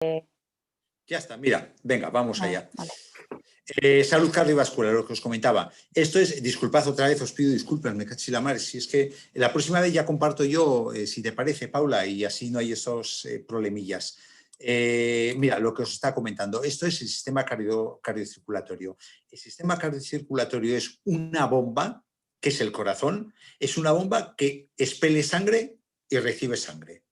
Ya está, mira, venga, vamos allá. Vale. Salud cardiovascular, lo que os comentaba. Esto es, disculpad otra vez, os pido disculpas, me caché la madre. Si es que la próxima vez ya comparto yo, si te parece, Paula, y así no hay esos problemillas. Mira, lo que os está comentando, esto es el sistema cardiocirculatorio. El sistema cardiocirculatorio es una bomba, que es el corazón, es una bomba que expele sangre y recibe sangre.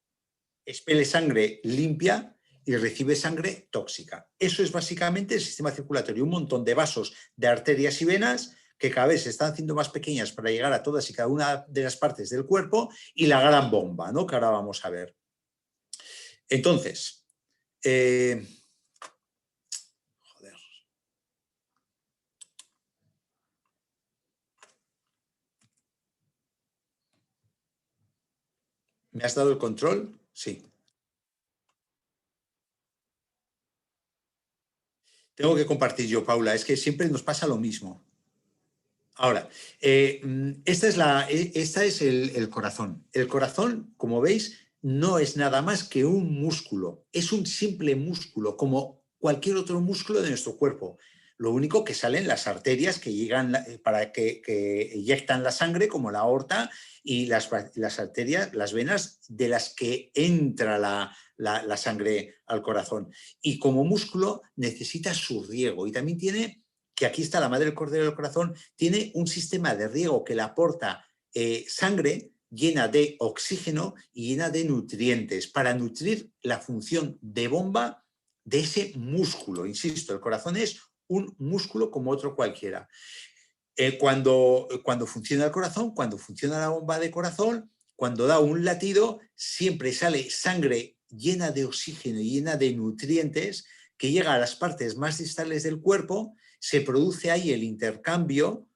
Expele sangre limpia y recibe sangre tóxica. Eso es básicamente el sistema circulatorio, un montón de vasos, de arterias y venas que cada vez se están haciendo más pequeñas para llegar a todas y cada una de las partes del cuerpo y la gran bomba, ¿no?, que ahora vamos a ver. Entonces, joder. ¿Me has dado el control? Sí. Tengo que compartir yo, Paula, es que siempre nos pasa lo mismo. Ahora, esta es el corazón. El corazón, como veis, no es nada más que un músculo. Es un simple músculo, como cualquier otro músculo de nuestro cuerpo. Lo único que salen las arterias que llegan para que inyectan la sangre, como la aorta, y las arterias, las venas de las que entra la sangre al corazón. Y como músculo necesita su riego y también tiene, que aquí está la madre del cordero del corazón, tiene un sistema de riego que le aporta sangre llena de oxígeno y llena de nutrientes para nutrir la función de bomba de ese músculo. Insisto, el corazón es un músculo como otro cualquiera. Cuando funciona el corazón, cuando funciona la bomba de corazón, cuando da un latido, siempre sale sangre llena de oxígeno y llena de nutrientes que llega a las partes más distales del cuerpo, se produce ahí el intercambio.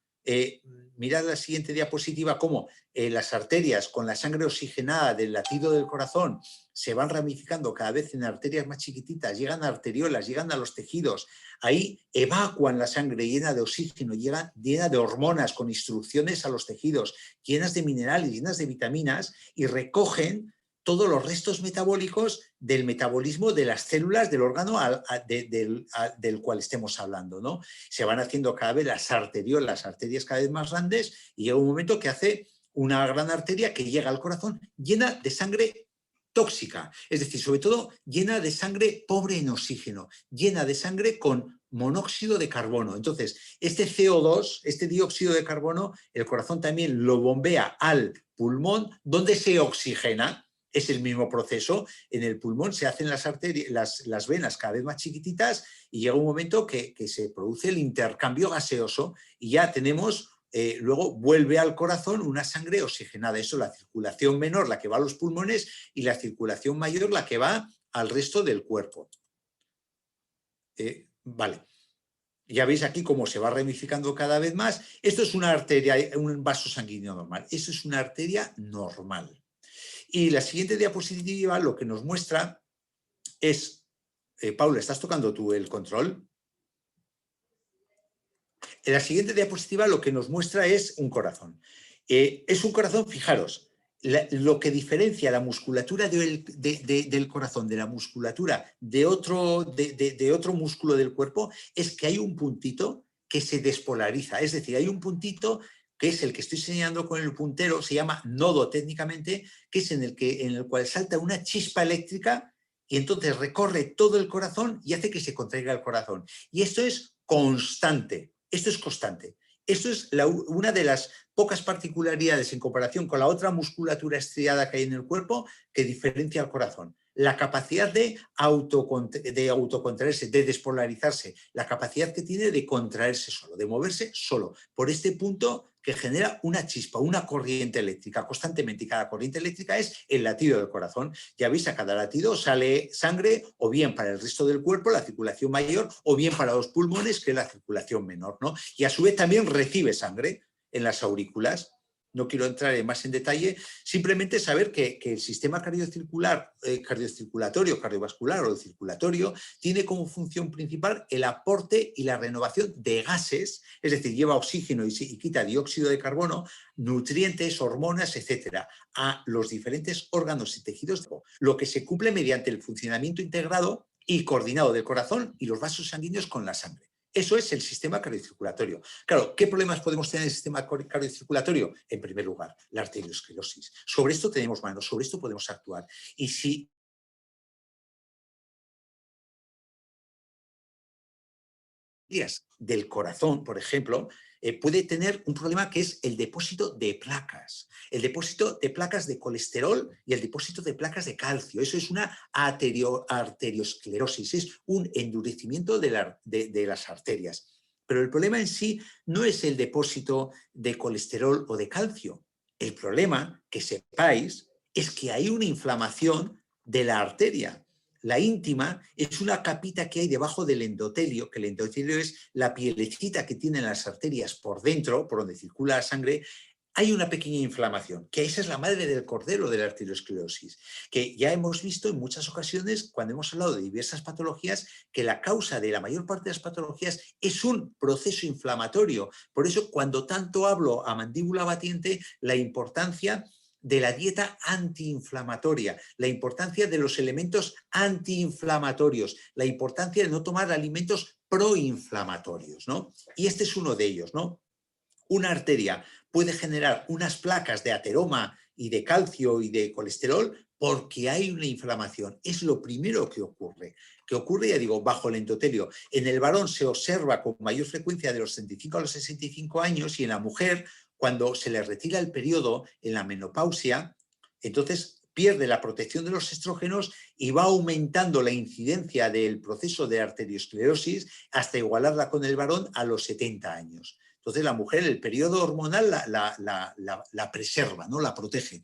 Mirad la siguiente diapositiva, cómo las arterias con la sangre oxigenada del latido del corazón se van ramificando cada vez en arterias más chiquititas, llegan a arteriolas, llegan a los tejidos, ahí evacuan la sangre llena de oxígeno, llena de hormonas con instrucciones a los tejidos, llenas de minerales, llenas de vitaminas, y recogen todos los restos metabólicos del metabolismo de las células del órgano del cual estemos hablando, ¿no? Se van haciendo cada vez las arteriolas, arterias cada vez más grandes, y llega un momento que hace una gran arteria que llega al corazón llena de sangre tóxica, es decir, sobre todo llena de sangre pobre en oxígeno, llena de sangre con monóxido de carbono. Entonces, este CO2, este dióxido de carbono, el corazón también lo bombea al pulmón, donde se oxigena. Es el mismo proceso. En el pulmón se hacen las venas cada vez más chiquititas y llega un momento que se produce el intercambio gaseoso y ya tenemos, luego vuelve al corazón una sangre oxigenada. Eso, la circulación menor, la que va a los pulmones, y la circulación mayor, la que va al resto del cuerpo. Vale. Ya veis aquí cómo se va ramificando cada vez más. Esto es una arteria, un vaso sanguíneo normal. Eso es una arteria normal. Y la siguiente diapositiva lo que nos muestra es, Paula, ¿estás tocando tú el control? En la siguiente diapositiva lo que nos muestra es un corazón. Es un corazón, fijaros, lo que diferencia la musculatura del corazón de la musculatura de otro músculo del cuerpo es que hay un puntito que se despolariza, es decir, hay un puntito que es el que estoy señalando con el puntero, se llama nodo técnicamente, que es en el cual salta una chispa eléctrica y entonces recorre todo el corazón y hace que se contraiga el corazón. Y esto es constante, esto es constante. Esto es una de las pocas particularidades en comparación con la otra musculatura estriada que hay en el cuerpo que diferencia al corazón. La capacidad de autocontraerse, de despolarizarse, la capacidad que tiene de contraerse solo, de moverse solo, por este punto que genera una chispa, una corriente eléctrica constantemente, y cada corriente eléctrica es el latido del corazón. Ya veis, a cada latido sale sangre, o bien para el resto del cuerpo, la circulación mayor, o bien para los pulmones, que es la circulación menor, ¿no? Y a su vez también recibe sangre en las aurículas. No quiero entrar más en detalle, simplemente saber que el sistema cardiocirculatorio, cardiovascular o circulatorio tiene como función principal el aporte y la renovación de gases, es decir, lleva oxígeno y quita dióxido de carbono, nutrientes, hormonas, etcétera, a los diferentes órganos y tejidos, lo que se cumple mediante el funcionamiento integrado y coordinado del corazón y los vasos sanguíneos con la sangre. Eso es el sistema cardiocirculatorio. Claro, ¿qué problemas podemos tener en el sistema cardiocirculatorio? En primer lugar, la arteriosclerosis. Sobre esto tenemos manos, sobre esto podemos actuar. Y si del corazón, por ejemplo, puede tener un problema que es el depósito de placas. El depósito de placas de colesterol y el depósito de placas de calcio. Eso es una arteriosclerosis, es un endurecimiento de las arterias. Pero el problema en sí no es el depósito de colesterol o de calcio. El problema, que sepáis, es que hay una inflamación de la arteria. La íntima es una capita que hay debajo del endotelio, que el endotelio es la pielecita que tienen las arterias por dentro, por donde circula la sangre. Hay una pequeña inflamación, que esa es la madre del cordero de la arteriosclerosis, que ya hemos visto en muchas ocasiones, cuando hemos hablado de diversas patologías, que la causa de la mayor parte de las patologías es un proceso inflamatorio. Por eso, cuando tanto hablo a mandíbula batiente, la importancia de la dieta antiinflamatoria, la importancia de los elementos antiinflamatorios, la importancia de no tomar alimentos proinflamatorios, ¿no? Y este es uno de ellos, ¿no? Una arteria puede generar unas placas de ateroma y de calcio y de colesterol porque hay una inflamación. Es lo primero que ocurre. Que ocurre, ya digo, bajo el endotelio. En el varón se observa con mayor frecuencia de los 65 a los 65 años y en la mujer, cuando se le retira el periodo en la menopausia, entonces pierde la protección de los estrógenos y va aumentando la incidencia del proceso de arteriosclerosis hasta igualarla con el varón a los 70 años. Entonces la mujer, el periodo hormonal la preserva, ¿no? La protege.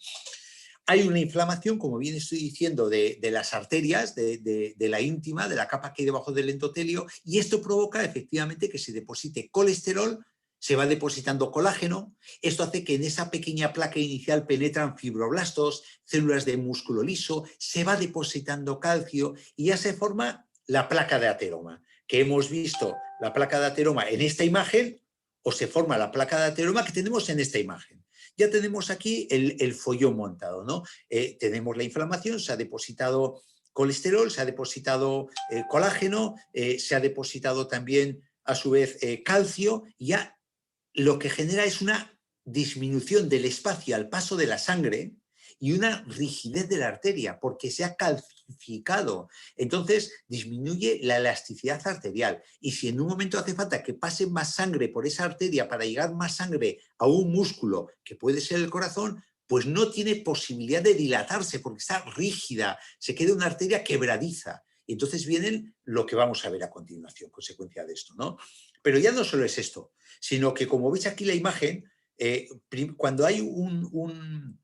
Hay una inflamación, como bien estoy diciendo, de las arterias, de la íntima, de la capa que hay debajo del endotelio, y esto provoca efectivamente que se deposite colesterol, se va depositando colágeno. Esto hace que en esa pequeña placa inicial penetran fibroblastos, células de músculo liso, se va depositando calcio y ya se forma la placa de ateroma, que hemos visto la placa de ateroma en esta imagen, o se forma la placa de ateroma que tenemos en esta imagen. Ya tenemos aquí el follón montado, ¿no? Tenemos la inflamación, se ha depositado colesterol, se ha depositado colágeno, se ha depositado también, a su vez, calcio, y ya lo que genera es una disminución del espacio al paso de la sangre y una rigidez de la arteria, porque se ha calcificado. Entonces disminuye la elasticidad arterial. Y si en un momento hace falta que pase más sangre por esa arteria para llegar más sangre a un músculo, que puede ser el corazón, pues no tiene posibilidad de dilatarse porque está rígida, se queda una arteria quebradiza. Y entonces viene lo que vamos a ver a continuación, consecuencia de esto, ¿no? Pero ya no solo es esto, sino que, como veis aquí la imagen, cuando hay un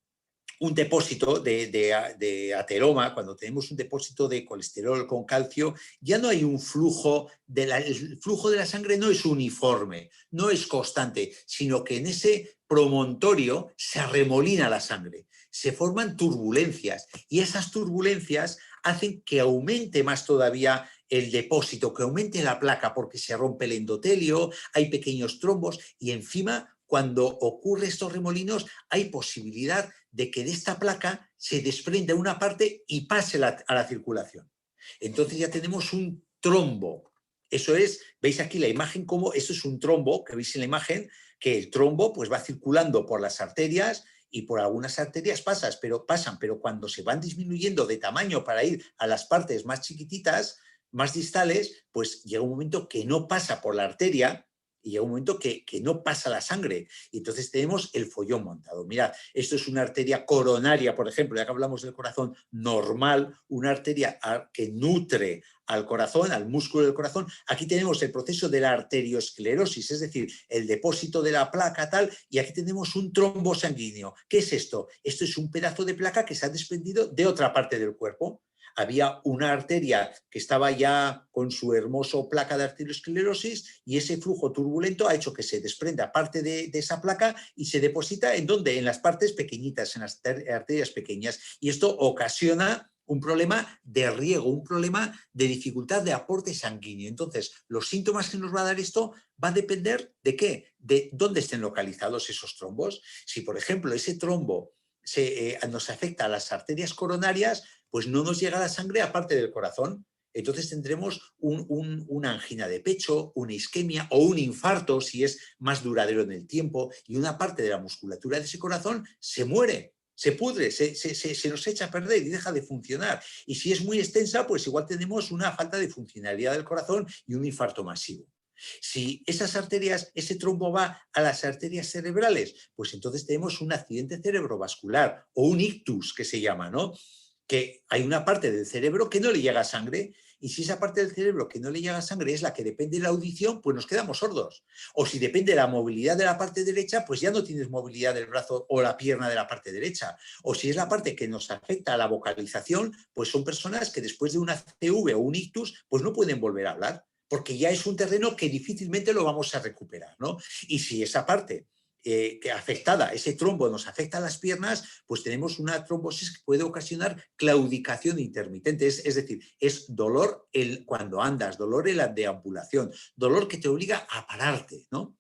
depósito de ateroma, cuando tenemos un depósito de colesterol con calcio, ya no hay un flujo, el flujo de la sangre no es uniforme, no es constante, sino que en ese promontorio se arremolina la sangre, se forman turbulencias y esas turbulencias hacen que aumente más todavía el depósito, que aumente la placa porque se rompe el endotelio, hay pequeños trombos y encima, cuando ocurre estos remolinos, hay posibilidad de que de esta placa se desprenda una parte y pase a la circulación. Entonces ya tenemos un trombo. Eso es, veis aquí la imagen como esto es un trombo, que veis en la imagen, que el trombo pues va circulando por las arterias y por algunas arterias pasan, pero cuando se van disminuyendo de tamaño para ir a las partes más chiquititas, más distales, pues llega un momento que no pasa por la arteria y llega un momento que no pasa la sangre. Y entonces tenemos el follón montado. Mirad, esto es una arteria coronaria, por ejemplo, ya que hablamos del corazón normal, una arteria que nutre al corazón, al músculo del corazón. Aquí tenemos el proceso de la arteriosclerosis, es decir, el depósito de la placa tal, y aquí tenemos un trombo sanguíneo. ¿Qué es esto? Esto es un pedazo de placa que se ha desprendido de otra parte del cuerpo. Había una arteria que estaba ya con su hermoso placa de arteriosclerosis y ese flujo turbulento ha hecho que se desprenda parte de esa placa y se deposita ¿en dónde? En las partes pequeñitas, en las arterias pequeñas. Y esto ocasiona un problema de riego, un problema de dificultad de aporte sanguíneo. Entonces, los síntomas que nos va a dar esto va a depender de qué, de dónde estén localizados esos trombos. Si, por ejemplo, ese trombo nos afecta a las arterias coronarias, pues no nos llega la sangre aparte del corazón. entonces tendremos una angina de pecho, una isquemia o un infarto si es más duradero en el tiempo, y una parte de la musculatura de ese corazón se muere, se pudre, se nos echa a perder y deja de funcionar. Y si es muy extensa, pues igual tenemos una falta de funcionalidad del corazón y un infarto masivo. Si esas arterias, ese trombo va a las arterias cerebrales, pues entonces tenemos un accidente cerebrovascular o un ictus que se llama, ¿no? Que hay una parte del cerebro que no le llega sangre, y si esa parte del cerebro que no le llega sangre es la que depende de la audición, pues nos quedamos sordos. O si depende de la movilidad de la parte derecha, pues ya no tienes movilidad del brazo o la pierna de la parte derecha. O si es la parte que nos afecta a la vocalización, pues son personas que después de una CV o un ictus, pues no pueden volver a hablar, porque ya es un terreno que difícilmente lo vamos a recuperar, ¿no? Y si esa parte que afectada, ese trombo nos afecta a las piernas, pues tenemos una trombosis que puede ocasionar claudicación intermitente, es decir, es dolor cuando andas, dolor en la deambulación, dolor que te obliga a pararte, ¿no?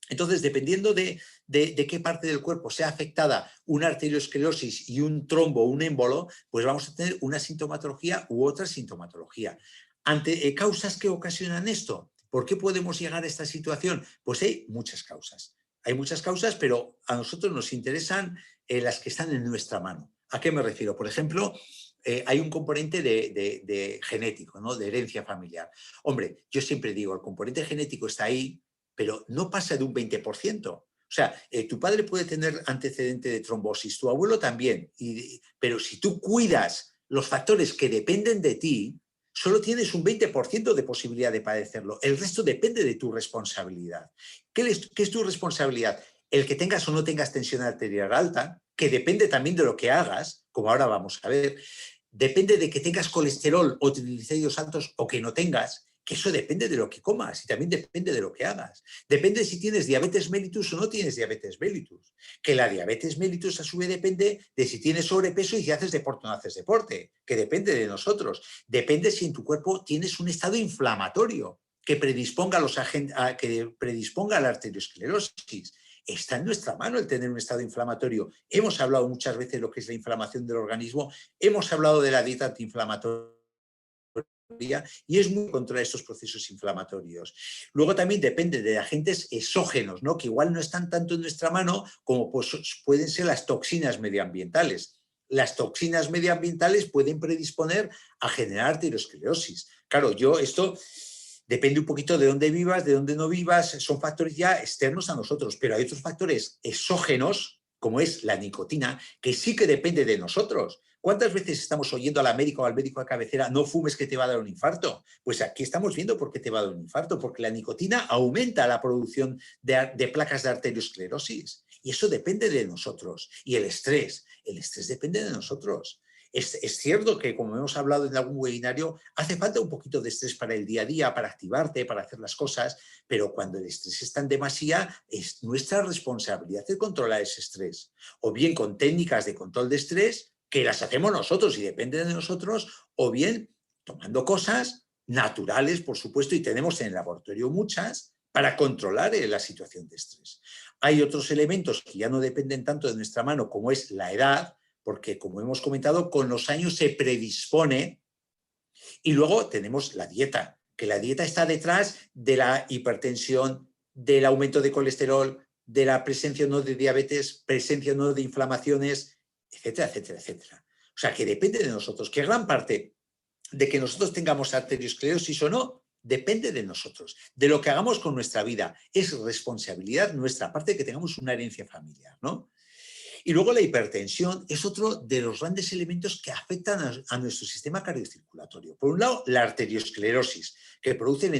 Entonces, dependiendo de qué parte del cuerpo sea afectada una arteriosclerosis y un trombo o un émbolo, pues vamos a tener una sintomatología u otra sintomatología. Ante causas que ocasionan esto, ¿por qué podemos llegar a esta situación? Pues hay muchas causas. Hay muchas causas, pero a nosotros nos interesan las que están en nuestra mano. ¿A qué me refiero? Por ejemplo, hay un componente de genético, ¿no? De herencia familiar. Hombre, yo siempre digo, el componente genético está ahí, pero no pasa de un 20%. O sea, tu padre puede tener antecedente de trombosis, tu abuelo también, pero si tú cuidas los factores que dependen de ti, solo tienes un 20% de posibilidad de padecerlo. El resto depende de tu responsabilidad. ¿Qué es tu responsabilidad? El que tengas o no tengas tensión arterial alta, que depende también de lo que hagas, como ahora vamos a ver. Depende de que tengas colesterol o triglicéridos altos o que no tengas, que eso depende de lo que comas y también depende de lo que hagas. Depende si tienes diabetes mellitus o no tienes diabetes mellitus. Que la diabetes mellitus a su vez depende de si tienes sobrepeso y si haces deporte o no haces deporte, que depende de nosotros. Depende si en tu cuerpo tienes un estado inflamatorio que predisponga a la arteriosclerosis. Está en nuestra mano el tener un estado inflamatorio. Hemos hablado muchas veces de lo que es la inflamación del organismo, hemos hablado de la dieta antiinflamatoria, y es muy contra estos procesos inflamatorios. Luego también depende de agentes exógenos, ¿no? Que igual no están tanto en nuestra mano como pues, pueden ser las toxinas medioambientales. Las toxinas medioambientales pueden predisponer a generar arteriosclerosis. Claro, esto depende un poquito de dónde vivas, de dónde no vivas, son factores ya externos a nosotros, pero hay otros factores exógenos, como es la nicotina, que sí que depende de nosotros. ¿Cuántas veces estamos oyendo al médico o al médico de cabecera, no fumes que te va a dar un infarto? Pues aquí estamos viendo por qué te va a dar un infarto, porque la nicotina aumenta la producción de placas de arteriosclerosis. Y eso depende de nosotros. Y el estrés depende de nosotros. Es cierto que, como hemos hablado en algún webinario, hace falta un poquito de estrés para el día a día, para activarte, para hacer las cosas, pero cuando el estrés está en demasía, es nuestra responsabilidad de controlar ese estrés. O bien con técnicas de control de estrés, que las hacemos nosotros y dependen de nosotros, o bien tomando cosas naturales, por supuesto, y tenemos en el laboratorio muchas, para controlar la situación de estrés. Hay otros elementos que ya no dependen tanto de nuestra mano, como es la edad, porque, como hemos comentado, con los años se predispone. Y luego tenemos la dieta, que la dieta está detrás de la hipertensión, del aumento de colesterol, de la presencia o no de diabetes, presencia o no de inflamaciones, etcétera, etcétera, etcétera. O sea, que depende de nosotros, que gran parte de que nosotros tengamos arteriosclerosis o no, depende de nosotros, de lo que hagamos con nuestra vida. Es responsabilidad nuestra, aparte de que tengamos una herencia familiar, ¿no? Y luego la hipertensión es otro de los grandes elementos que afectan a nuestro sistema cardiocirculatorio. Por un lado, la arteriosclerosis, que produce el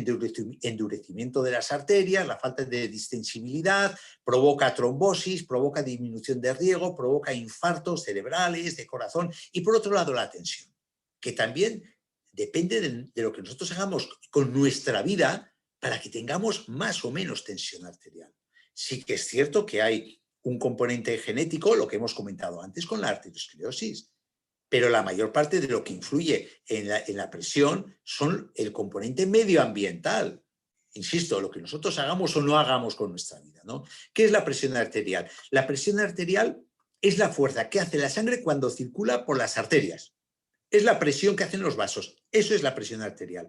endurecimiento de las arterias, la falta de distensibilidad, provoca trombosis, provoca disminución de riego, provoca infartos cerebrales, de corazón. Y por otro lado, la tensión, que también depende de lo que nosotros hagamos con nuestra vida para que tengamos más o menos tensión arterial. Sí que es cierto que hay un componente genético, lo que hemos comentado antes con la arteriosclerosis, pero la mayor parte de lo que influye en la presión son el componente medioambiental. Insisto, lo que nosotros hagamos o no hagamos con nuestra vida, ¿no? ¿Qué es la presión arterial? La presión arterial es la fuerza que hace la sangre cuando circula por las arterias. Es la presión que hacen los vasos. Eso es la presión arterial.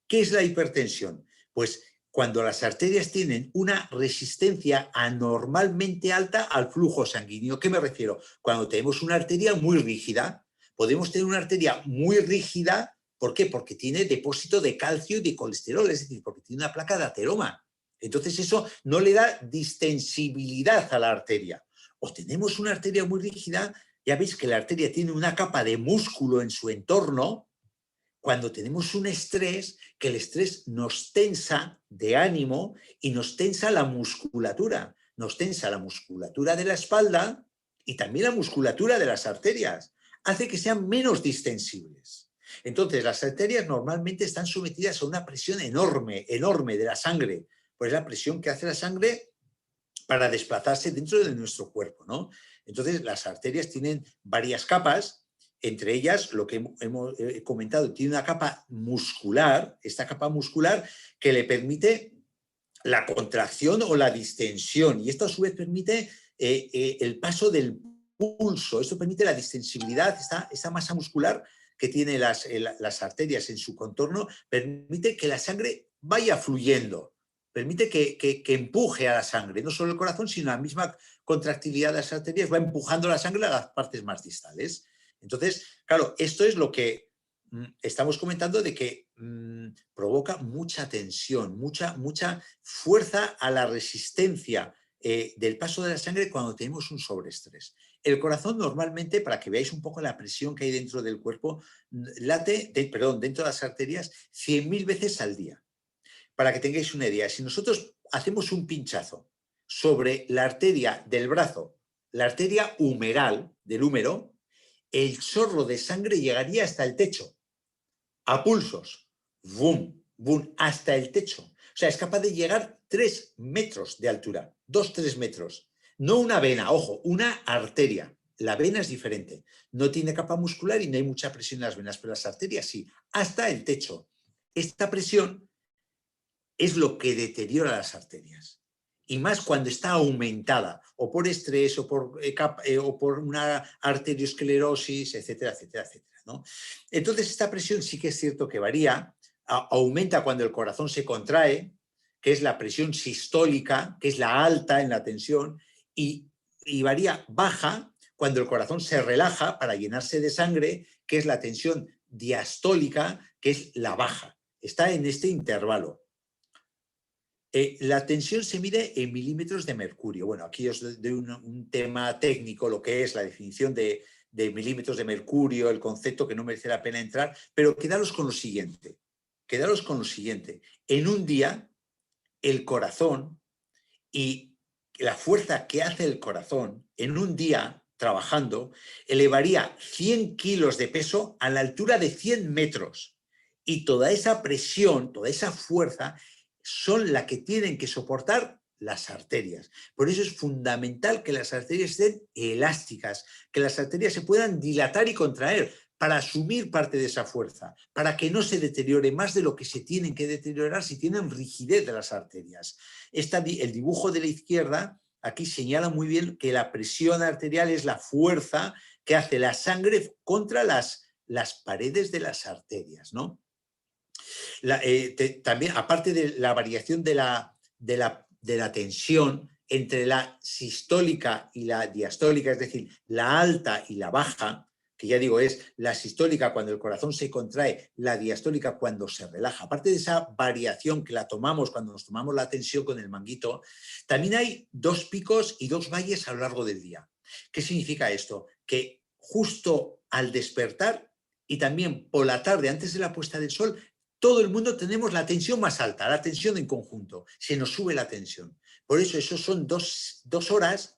¿Qué es la hipertensión? Pues cuando las arterias tienen una resistencia anormalmente alta al flujo sanguíneo. ¿Qué me refiero? Cuando tenemos una arteria muy rígida, podemos tener una arteria muy rígida. ¿Por qué? Porque tiene depósito de calcio y de colesterol, es decir, porque tiene una placa de ateroma. Entonces eso no le da distensibilidad a la arteria. O tenemos una arteria muy rígida, ya veis que la arteria tiene una capa de músculo en su entorno. Cuando tenemos un estrés, que el estrés nos tensa de ánimo y nos tensa la musculatura. Nos tensa la musculatura de la espalda y también la musculatura de las arterias. Hace que sean menos distensibles. Entonces, las arterias normalmente están sometidas a una presión enorme, enorme de la sangre. Pues la presión que hace la sangre para desplazarse dentro de nuestro cuerpo, ¿no? Entonces, las arterias tienen varias capas. Entre ellas, lo que hemos comentado, tiene una capa muscular, esta capa muscular que le permite la contracción o la distensión, y esto a su vez permite el paso del pulso, esto permite la distensibilidad, esta masa muscular que tiene las arterias en su contorno, permite que la sangre vaya fluyendo, permite que empuje a la sangre, no solo el corazón, sino la misma contractilidad de las arterias va empujando la sangre a las partes más distales. Entonces, claro, esto es lo que estamos comentando, de que provoca mucha tensión, mucha fuerza a la resistencia del paso de la sangre cuando tenemos un sobreestrés. El corazón normalmente, para que veáis un poco la presión que hay dentro del cuerpo, late, dentro de las arterias, 100.000 veces al día. Para que tengáis una idea, si nosotros hacemos un pinchazo sobre la arteria del brazo, la arteria humeral del húmero, el chorro de sangre llegaría hasta el techo, a pulsos, boom, boom, hasta el techo. O sea, es capaz de llegar 3 metros de altura, 2-3 metros. No una vena, ojo, una arteria. La vena es diferente. No tiene capa muscular y no hay mucha presión en las venas, pero las arterias sí, hasta el techo. Esta presión es lo que deteriora las arterias. Y más cuando está aumentada, o por estrés, o por una arteriosclerosis, etcétera, etcétera, etcétera, ¿no? Entonces, esta presión sí que es cierto que varía, aumenta cuando el corazón se contrae, que es la presión sistólica, que es la alta en la tensión, y varía, baja cuando el corazón se relaja para llenarse de sangre, que es la tensión diastólica, que es la baja. Está en este intervalo. La tensión se mide en milímetros de mercurio. Bueno, aquí os doy un tema técnico, lo que es la definición de milímetros de mercurio, el concepto que no merece la pena entrar, pero quedaros con lo siguiente. Quedaros con lo siguiente. En un día, el corazón y la fuerza que hace el corazón, en un día trabajando, elevaría 100 kilos de peso a la altura de 100 metros. Y toda esa presión, toda esa fuerza, son la que tienen que soportar las arterias. Por eso es fundamental que las arterias estén elásticas, que las arterias se puedan dilatar y contraer para asumir parte de esa fuerza, para que no se deteriore más de lo que se tienen que deteriorar si tienen rigidez de las arterias. El dibujo de la izquierda aquí señala muy bien que la presión arterial es la fuerza que hace la sangre contra las paredes de las arterias, ¿no? También, aparte de la variación de la tensión entre la sistólica y la diastólica, es decir, la alta y la baja, que ya digo es la sistólica cuando el corazón se contrae, la diastólica cuando se relaja. Aparte de esa variación que la tomamos cuando nos tomamos la tensión con el manguito, también hay 2 picos y 2 valles a lo largo del día. ¿Qué significa esto? Que justo al despertar y también por la tarde, antes de la puesta del sol, todo el mundo tenemos la tensión más alta, la tensión en conjunto, se nos sube la tensión. Por eso, esos son 2 horas,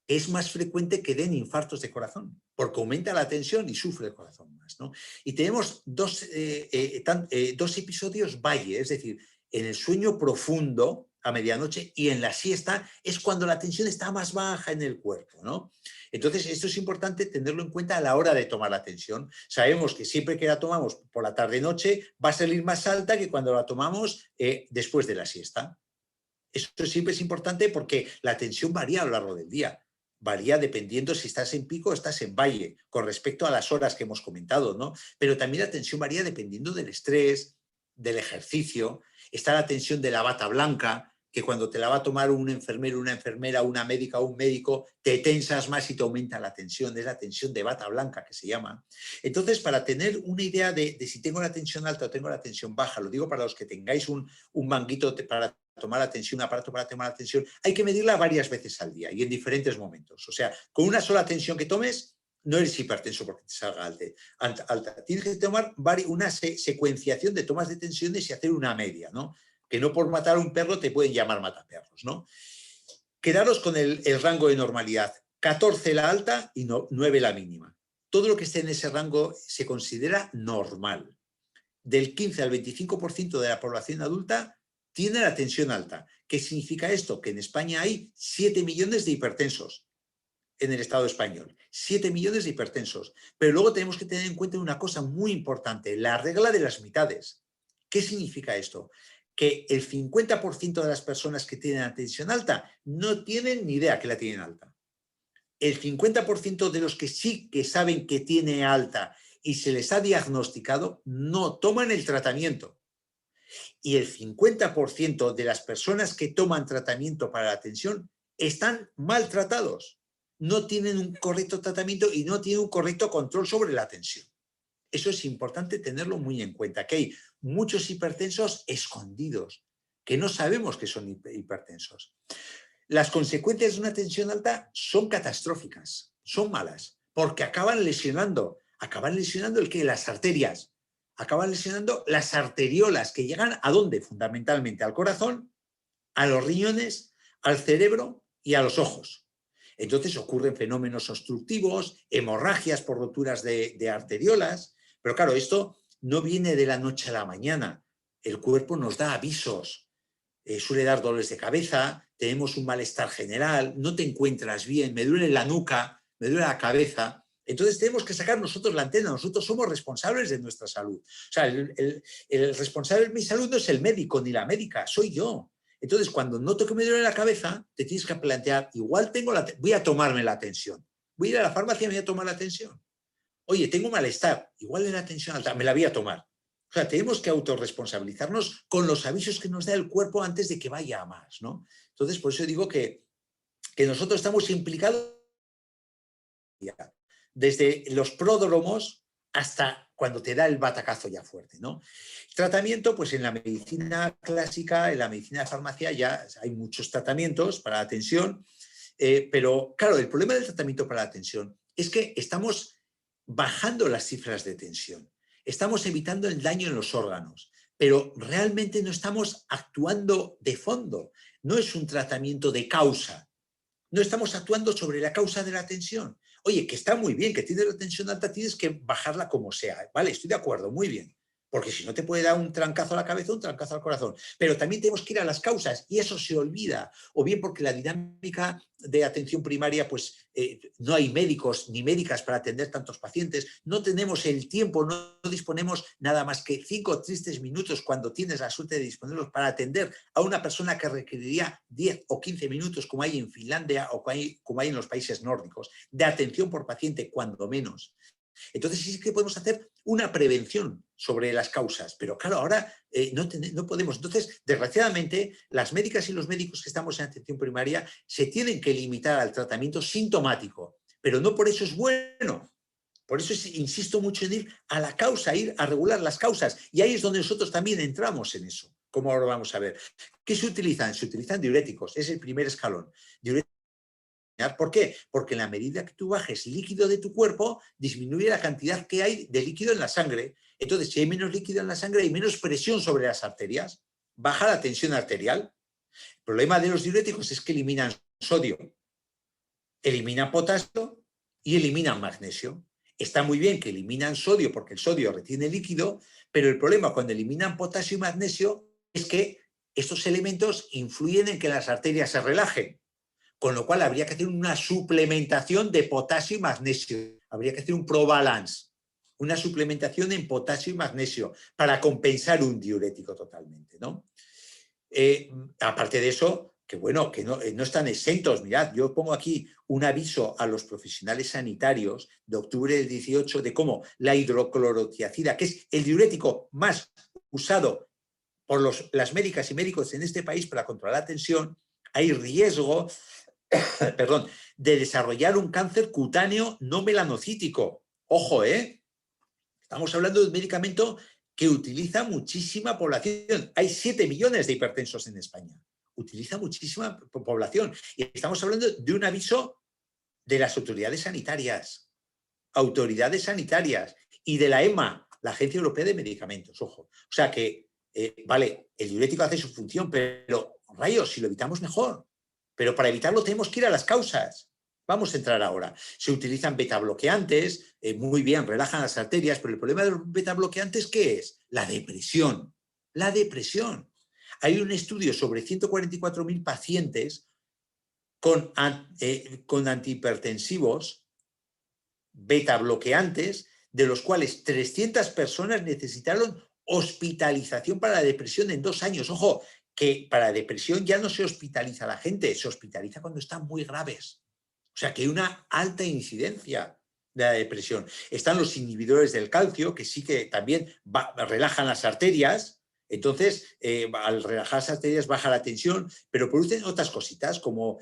es más frecuente que den infartos de corazón, porque aumenta la tensión y sufre el corazón más, ¿no? Y tenemos 2 episodios valle, es decir, en el sueño profundo a medianoche y en la siesta es cuando la tensión está más baja en el cuerpo, ¿no? Entonces, esto es importante tenerlo en cuenta a la hora de tomar la tensión. Sabemos que siempre que la tomamos por la tarde-noche va a salir más alta que cuando la tomamos después de la siesta. Esto siempre es importante porque la tensión varía a lo largo del día. varía dependiendo si estás en pico o estás en valle, con respecto a las horas que hemos comentado, ¿no? Pero también la tensión varía dependiendo del estrés, del ejercicio. Está la tensión de la bata blanca, que cuando te la va a tomar un enfermero, una enfermera, una médica o un médico, te tensas más y te aumenta la tensión. Es la tensión de bata blanca que se llama. Entonces, para tener una idea de si tengo la tensión alta o tengo la tensión baja, lo digo para los que tengáis un manguito para tomar la tensión, un aparato para tomar la tensión, hay que medirla varias veces al día y en diferentes momentos. O sea, con una sola tensión que tomes, no eres hipertenso porque te salga alta. Tienes que tomar una secuenciación de tomas de tensiones y hacer una media, ¿no? Que no por matar a un perro te pueden llamar mataperros, ¿no? Quedaros con el rango de normalidad. 14 la alta y 9 la mínima. Todo lo que esté en ese rango se considera normal. Del 15 al 25% de la población adulta tiene la tensión alta. ¿Qué significa esto? Que en España hay 7 millones de hipertensos en el Estado español. 7 millones de hipertensos. Pero luego tenemos que tener en cuenta una cosa muy importante, la regla de las mitades. ¿Qué significa esto? Que el 50% de las personas que tienen la tensión alta no tienen ni idea que la tienen alta. El 50% de los que sí que saben que tiene alta y se les ha diagnosticado no toman el tratamiento. Y el 50% de las personas que toman tratamiento para la tensión están maltratados. No tienen un correcto tratamiento y no tienen un correcto control sobre la tensión. Eso es importante tenerlo muy en cuenta, que hay muchos hipertensos escondidos, que no sabemos que son hipertensos. Las consecuencias de una tensión alta son catastróficas, son malas, porque acaban lesionando las arterias, acaban lesionando las arteriolas, que llegan ¿a dónde? Fundamentalmente al corazón, a los riñones, al cerebro y a los ojos. Entonces ocurren fenómenos obstructivos, hemorragias por roturas de arteriolas, pero claro, esto no viene de la noche a la mañana. El cuerpo nos da avisos, suele dar dolores de cabeza, tenemos un malestar general, no te encuentras bien, me duele la nuca, me duele la cabeza. Entonces tenemos que sacar nosotros la antena, nosotros somos responsables de nuestra salud. O sea, el responsable de mi salud no es el médico ni la médica, soy yo. Entonces, cuando noto que me duele la cabeza, te tienes que plantear, igual voy a tomarme la tensión. Voy a ir a la farmacia y me voy a tomar la tensión. Oye, tengo malestar, igual es la tensión alta, me la voy a tomar. O sea, tenemos que autorresponsabilizarnos con los avisos que nos da el cuerpo antes de que vaya a más, ¿no? Entonces, por eso digo que nosotros estamos implicados desde los pródromos hasta cuando te da el batacazo ya fuerte, ¿no? Tratamiento, pues en la medicina clásica, en la medicina de farmacia ya hay muchos tratamientos para la tensión, pero claro, el problema del tratamiento para la tensión es que estamos bajando las cifras de tensión, estamos evitando el daño en los órganos, pero realmente no estamos actuando de fondo, no es un tratamiento de causa, no estamos actuando sobre la causa de la tensión. Oye, que está muy bien, que tienes la tensión alta, tienes que bajarla como sea. Vale, estoy de acuerdo, muy bien. Porque si no te puede dar un trancazo a la cabeza, un trancazo al corazón. Pero también tenemos que ir a las causas y eso se olvida. O bien porque la dinámica de atención primaria, pues no hay médicos ni médicas para atender tantos pacientes. No tenemos el tiempo, no disponemos nada más que 5 tristes minutos cuando tienes la suerte de disponerlos para atender a una persona que requeriría 10 o 15 minutos, como hay en Finlandia o como hay en los países nórdicos, de atención por paciente, cuando menos. Entonces sí que podemos hacer una prevención sobre las causas, pero claro, ahora no podemos. Entonces, desgraciadamente, las médicas y los médicos que estamos en atención primaria se tienen que limitar al tratamiento sintomático, pero no por eso es bueno. Por eso insisto mucho en ir a la causa, ir a regular las causas. Y ahí es donde nosotros también entramos en eso, como ahora vamos a ver. ¿Qué se utilizan? Se utilizan diuréticos, es el primer escalón. ¿Por qué? Porque en la medida que tú bajes líquido de tu cuerpo, disminuye la cantidad que hay de líquido en la sangre. Entonces, si hay menos líquido en la sangre, hay menos presión sobre las arterias, baja la tensión arterial. El problema de los diuréticos es que eliminan sodio, eliminan potasio y eliminan magnesio. Está muy bien que eliminan sodio porque el sodio retiene líquido, pero el problema cuando eliminan potasio y magnesio es que estos elementos influyen en que las arterias se relajen. Con lo cual habría que hacer una suplementación de potasio y magnesio. Habría que hacer un probalance, una suplementación en potasio y magnesio para compensar un diurético totalmente, ¿no? Aparte de eso, que bueno, que no están exentos. Mirad, yo pongo aquí un aviso a los profesionales sanitarios de octubre del 18 de cómo la hidroclorotiazida, que es el diurético más usado por las médicas y médicos en este país para controlar la tensión, hay riesgo, perdón, de desarrollar un cáncer cutáneo no melanocítico. Ojo, estamos hablando de un medicamento que utiliza muchísima población. Hay 7 millones de hipertensos en España. Utiliza muchísima población. Y estamos hablando de un aviso de las autoridades sanitarias y de la EMA, la Agencia Europea de Medicamentos. Ojo. O sea que, vale, el diurético hace su función, pero rayos, si lo evitamos mejor. Pero para evitarlo tenemos que ir a las causas. Vamos a entrar ahora. Se utilizan betabloqueantes, muy bien, relajan las arterias, pero el problema de los betabloqueantes, ¿qué es? La depresión. La depresión. Hay un estudio sobre 144.000 pacientes con antihipertensivos, betabloqueantes, de los cuales 300 personas necesitaron hospitalización para la depresión en 2 años. Ojo, que para depresión ya no se hospitaliza a la gente, se hospitaliza cuando están muy graves. O sea que hay una alta incidencia de la depresión. Están los inhibidores del calcio, que sí que también relajan las arterias. Entonces, al relajar las arterias baja la tensión, pero producen otras cositas como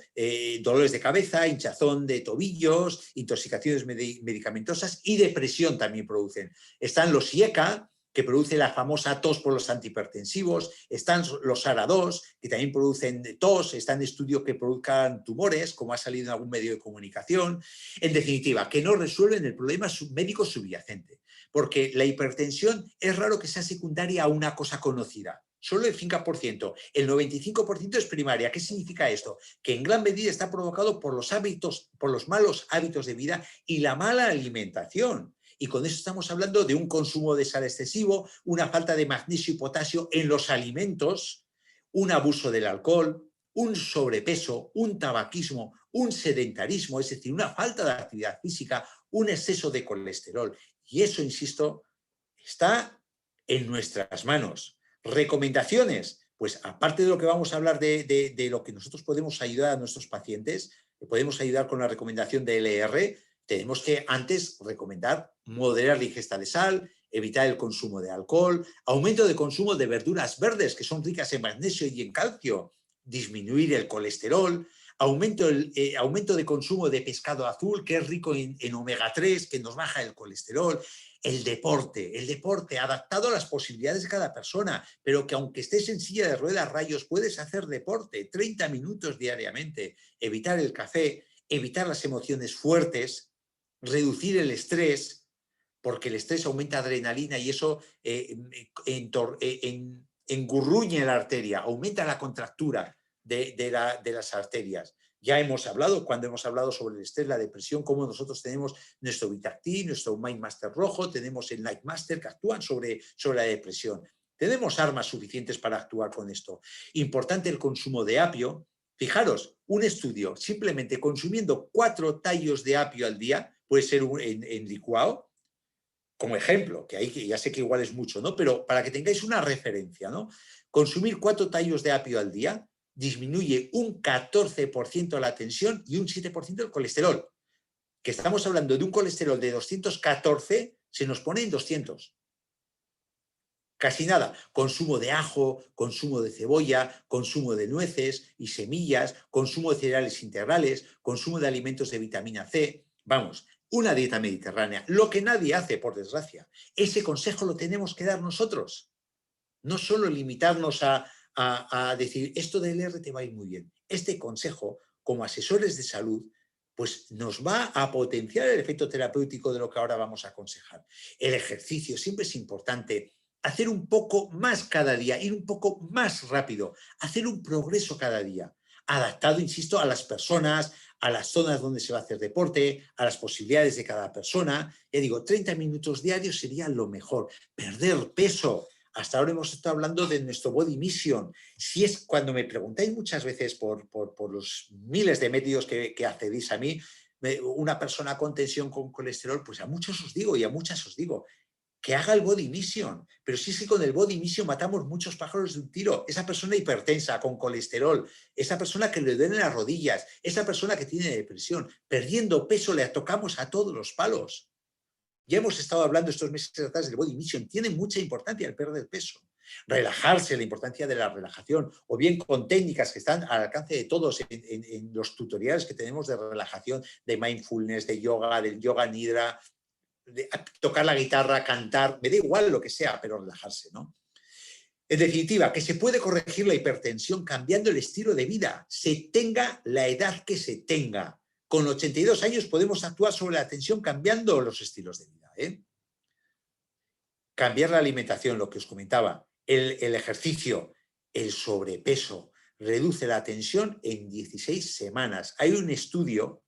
dolores de cabeza, hinchazón de tobillos, intoxicaciones medicamentosas y depresión también producen. Están los IECA, que produce la famosa tos por los antihipertensivos, están los ARA2, que también producen tos, están estudios que produzcan tumores, como ha salido en algún medio de comunicación. En definitiva, que no resuelven el problema médico subyacente, porque la hipertensión es raro que sea secundaria a una cosa conocida. Solo el 5%, el 95% es primaria. ¿Qué significa esto? Que en gran medida está provocado por los malos hábitos de vida y la mala alimentación. Y con eso estamos hablando de un consumo de sal excesivo, una falta de magnesio y potasio en los alimentos, un abuso del alcohol, un sobrepeso, un tabaquismo, un sedentarismo, es decir, una falta de actividad física, un exceso de colesterol. Y eso, insisto, está en nuestras manos. Recomendaciones, pues aparte de lo que vamos a hablar de lo que nosotros podemos ayudar a nuestros pacientes, podemos ayudar con la recomendación de LR, tenemos que antes recomendar moderar la ingesta de sal, evitar el consumo de alcohol, aumento de consumo de verduras verdes que son ricas en magnesio y en calcio, disminuir el colesterol, aumento de consumo de pescado azul que es rico en omega 3, que nos baja el colesterol, el deporte adaptado a las posibilidades de cada persona, pero que aunque estés en silla de ruedas, rayos, puedes hacer deporte 30 minutos diariamente, evitar el café, evitar las emociones fuertes, reducir el estrés, porque el estrés aumenta adrenalina y eso engurruña la arteria, aumenta la contractura de las arterias. Ya hemos hablado, cuando hemos hablado sobre el estrés, la depresión, cómo nosotros tenemos nuestro Vitactin, nuestro Mindmaster rojo, tenemos el Nightmaster que actúan sobre la depresión. Tenemos armas suficientes para actuar con esto. Importante el consumo de apio. Fijaros, un estudio, simplemente consumiendo 4 tallos de apio al día, puede ser en licuado, como ejemplo, que ahí ya sé que igual es mucho, ¿no? Pero para que tengáis una referencia, ¿no? Consumir 4 tallos de apio al día disminuye un 14% la tensión y un 7% el colesterol. Que estamos hablando de un colesterol de 214, se nos pone en 200. Casi nada. Consumo de ajo, consumo de cebolla, consumo de nueces y semillas, consumo de cereales integrales, consumo de alimentos de vitamina C. Vamos, una dieta mediterránea, lo que nadie hace, por desgracia. Ese consejo lo tenemos que dar nosotros. No solo limitarnos a decir, esto del LR te va a ir muy bien. Este consejo, como asesores de salud, pues nos va a potenciar el efecto terapéutico de lo que ahora vamos a aconsejar. El ejercicio siempre es importante. Hacer un poco más cada día, ir un poco más rápido, hacer un progreso cada día, adaptado, insisto, a las personas, a las zonas donde se va a hacer deporte, a las posibilidades de cada persona. Ya digo, 30 minutos diarios sería lo mejor. Perder peso. Hasta ahora hemos estado hablando de nuestro body mission. Si es cuando me preguntáis muchas veces por los miles de medios que accedís a mí, una persona con tensión, con colesterol, pues a muchos os digo y a muchas os digo, que haga el body mission. Pero si es que con el body mission matamos muchos pájaros de un tiro. Esa persona hipertensa, con colesterol, esa persona que le duelen las rodillas, esa persona que tiene depresión, perdiendo peso, le tocamos a todos los palos. Ya hemos estado hablando estos meses atrás del body mission. Tiene mucha importancia el perder peso. Relajarse, la importancia de la relajación, o bien con técnicas que están al alcance de todos en los tutoriales que tenemos de relajación, de mindfulness, de yoga, del yoga nidra, de tocar la guitarra, cantar, me da igual lo que sea, pero relajarse, ¿no? En definitiva, que se puede corregir la hipertensión cambiando el estilo de vida, se tenga la edad que se tenga. Con 82 años podemos actuar sobre la tensión cambiando los estilos de vida, ¿eh? Cambiar la alimentación, lo que os comentaba, el ejercicio, el sobrepeso, reduce la tensión en 16 semanas. Hay un estudio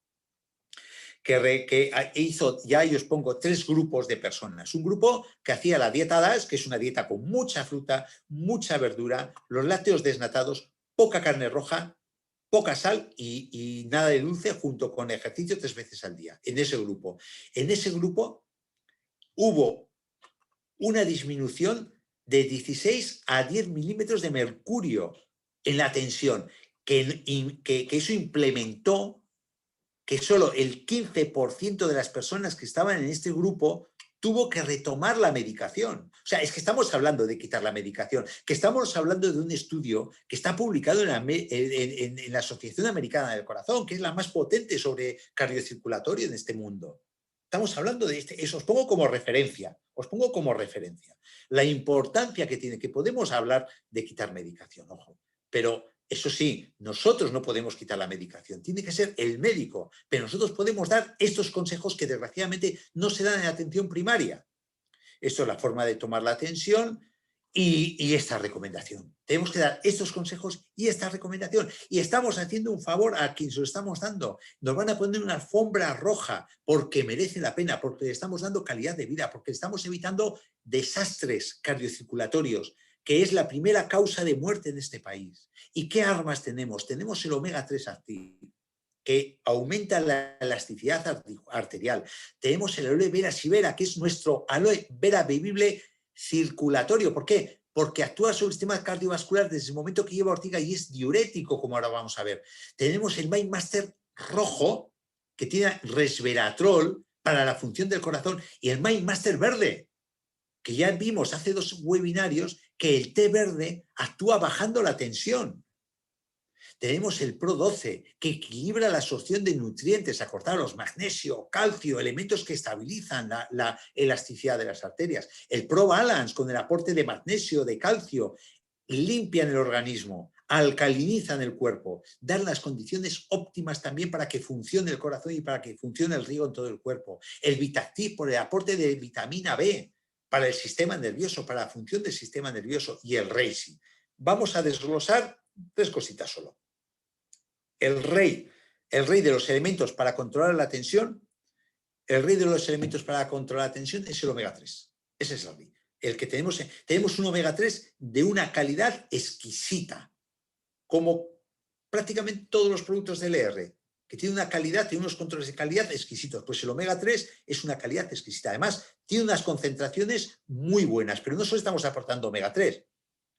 que hizo, ya yo os pongo 3 grupos de personas. Un grupo que hacía la dieta DASH, que es una dieta con mucha fruta, mucha verdura, los lácteos desnatados, poca carne roja, poca sal y nada de dulce, junto con ejercicio 3 veces al día. En ese grupo hubo una disminución de 16 a 10 milímetros de mercurio en la tensión, que eso implementó que solo el 15% de las personas que estaban en este grupo tuvo que retomar la medicación. O sea, es que estamos hablando de quitar la medicación, que estamos hablando de un estudio que está publicado en la Asociación Americana del Corazón, que es la más potente sobre cardiocirculatorio en este mundo. Estamos hablando de eso, os pongo como referencia, la importancia que tiene, que podemos hablar de quitar medicación, ojo, pero eso sí, nosotros no podemos quitar la medicación, tiene que ser el médico, pero nosotros podemos dar estos consejos que desgraciadamente no se dan en atención primaria. Esto es la forma de tomar la atención y esta recomendación. Tenemos que dar estos consejos y esta recomendación. Y estamos haciendo un favor a quien se lo estamos dando. Nos van a poner una alfombra roja porque merece la pena, porque le estamos dando calidad de vida, porque estamos evitando desastres cardiocirculatorios, que es la primera causa de muerte en este país. ¿Y qué armas tenemos? Tenemos el omega 3 activo, que aumenta la elasticidad arterial. Tenemos el aloe vera sibera, que es nuestro aloe vera bebible circulatorio. ¿Por qué? Porque actúa sobre el sistema cardiovascular desde el momento que lleva ortiga y es diurético, como ahora vamos a ver. Tenemos el MindMaster rojo, que tiene resveratrol para la función del corazón, y el MindMaster verde, que ya vimos hace 2 webinarios que el té verde actúa bajando la tensión. Tenemos el Pro 12, que equilibra la absorción de nutrientes, acordaros, magnesio, calcio, elementos que estabilizan la elasticidad de las arterias. El Pro Balance, con el aporte de magnesio, de calcio, limpian el organismo, alcalinizan el cuerpo, dan las condiciones óptimas también para que funcione el corazón y para que funcione el riego en todo el cuerpo. El Vitactiv, por el aporte de vitamina B, para el sistema nervioso, para la función del sistema nervioso, y el Reishi. Vamos a desglosar 3 cositas solo. El rey de los elementos para controlar la tensión, es el omega 3. Ese es el rey. El que tenemos un omega 3 de una calidad exquisita, como prácticamente todos los productos del LR, que tiene una calidad, tiene unos controles de calidad exquisitos. Pues el omega 3 es una calidad exquisita. Además, tiene unas concentraciones muy buenas, pero no solo estamos aportando omega 3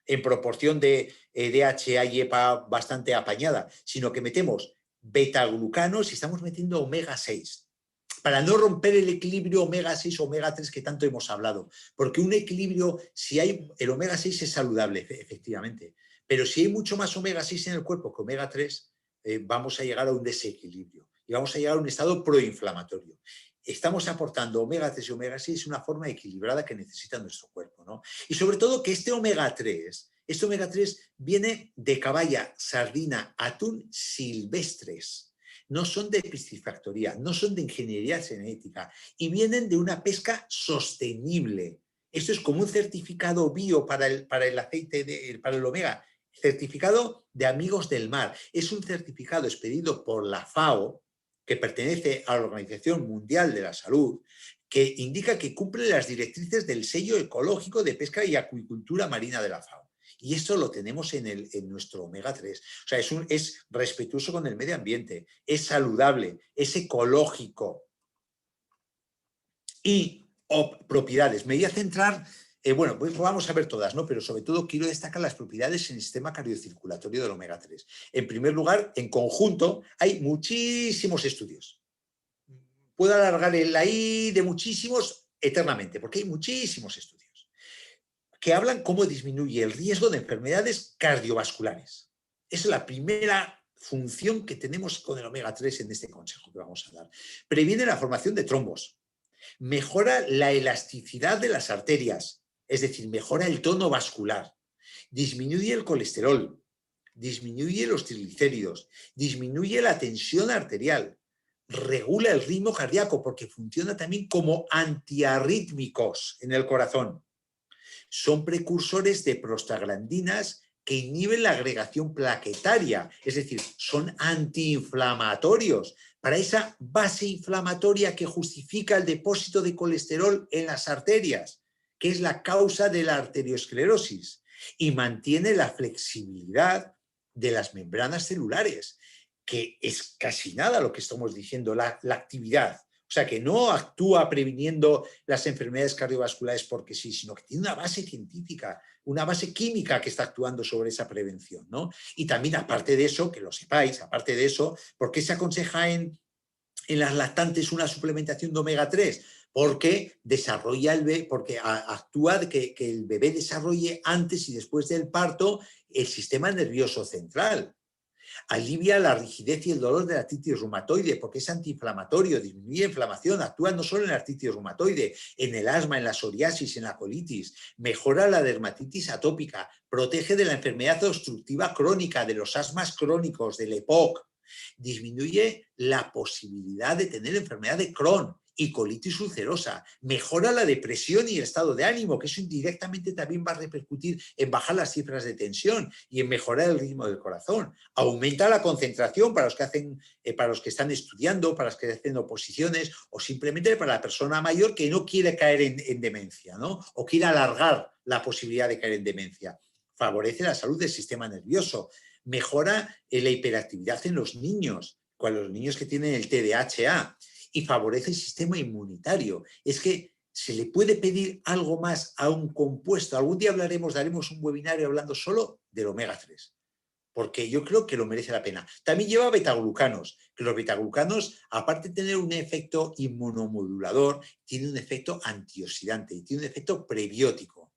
en proporción de DHA y EPA bastante apañada, sino que metemos beta-glucanos y estamos metiendo omega 6, para no romper el equilibrio omega 6 omega 3 que tanto hemos hablado, porque un equilibrio, si hay, el omega 6 es saludable, efectivamente, pero si hay mucho más omega 6 en el cuerpo que omega 3, vamos a llegar a un desequilibrio y vamos a llegar a un estado proinflamatorio. Estamos aportando omega 3 y omega 6 una forma equilibrada que necesita nuestro cuerpo, ¿no? Y sobre todo que este omega 3 viene de caballa, sardina, atún silvestres. No son de piscifactoría, no son de ingeniería genética y vienen de una pesca sostenible. Esto es como un certificado bio para el aceite, para el omega, certificado de Amigos del Mar. Es un certificado expedido por la FAO, que pertenece a la Organización Mundial de la Salud, que indica que cumple las directrices del sello ecológico de pesca y acuicultura marina de la FAO. Y esto lo tenemos en nuestro omega 3. O sea, es respetuoso con el medio ambiente, es saludable, es ecológico. Y propiedades. Me voy a centrar, bueno, pues vamos a ver todas, ¿no? Pero sobre todo quiero destacar las propiedades en el sistema cardiocirculatorio del omega 3. En primer lugar, en conjunto, hay muchísimos estudios. Puedo alargar el ahí de muchísimos eternamente, porque hay muchísimos estudios que hablan cómo disminuye el riesgo de enfermedades cardiovasculares. Esa es la primera función que tenemos con el omega 3 en este consejo que vamos a dar. Previene la formación de trombos, mejora la elasticidad de las arterias, es decir, mejora el tono vascular, disminuye el colesterol, disminuye los triglicéridos, disminuye la tensión arterial, regula el ritmo cardíaco porque funciona también como antiarrítmicos en el corazón. Son precursores de prostaglandinas que inhiben la agregación plaquetaria, es decir, son antiinflamatorios para esa base inflamatoria que justifica el depósito de colesterol en las arterias, que es la causa de la arteriosclerosis, y mantiene la flexibilidad de las membranas celulares, que es casi nada lo que estamos diciendo, la actividad. O sea, que no actúa previniendo las enfermedades cardiovasculares porque sí, sino que tiene una base científica, una base química que está actuando sobre esa prevención, ¿no? Y también, aparte de eso, que lo sepáis, aparte de eso, ¿por qué se aconseja en las lactantes una suplementación de omega 3? Porque desarrolla porque actúa de que el bebé desarrolle antes y después del parto el sistema nervioso central. Alivia la rigidez y el dolor de la artritis reumatoide porque es antiinflamatorio, disminuye inflamación, actúa no solo en la artritis reumatoide, en el asma, en la psoriasis, en la colitis, mejora la dermatitis atópica, protege de la enfermedad obstructiva crónica, de los asmas crónicos, del EPOC, disminuye la posibilidad de tener enfermedad de Crohn y colitis ulcerosa, mejora la depresión y el estado de ánimo, que eso indirectamente también va a repercutir en bajar las cifras de tensión y en mejorar el ritmo del corazón, aumenta la concentración para los que están estudiando, para los que hacen oposiciones o simplemente para la persona mayor que no quiere caer en demencia, ¿no? O quiere alargar la posibilidad de caer en demencia. Favorece la salud del sistema nervioso, mejora la hiperactividad en los niños, con los niños que tienen el TDAH, y favorece el sistema inmunitario. Es que se le puede pedir algo más a un compuesto. Algún día daremos un webinario hablando solo del omega 3, porque yo creo que lo merece la pena. También lleva betaglucanos, que los betaglucanos, aparte de tener un efecto inmunomodulador, tienen un efecto antioxidante y tiene un efecto prebiótico.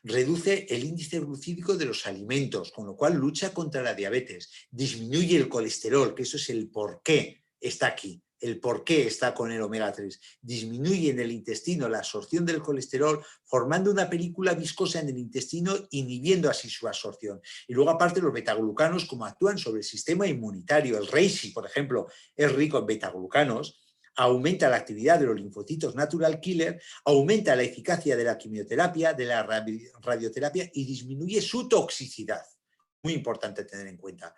Reduce el índice glucídico de los alimentos, con lo cual lucha contra la diabetes, disminuye el colesterol, que eso es el por qué está aquí, el por qué está con el omega 3. Disminuye en el intestino la absorción del colesterol, formando una película viscosa en el intestino, inhibiendo así su absorción. Y luego, aparte, los betaglucanos, como actúan sobre el sistema inmunitario, el reishi, por ejemplo, es rico en betaglucanos, aumenta la actividad de los linfocitos natural killer, aumenta la eficacia de la quimioterapia, de la radioterapia y disminuye su toxicidad. Muy importante tener en cuenta.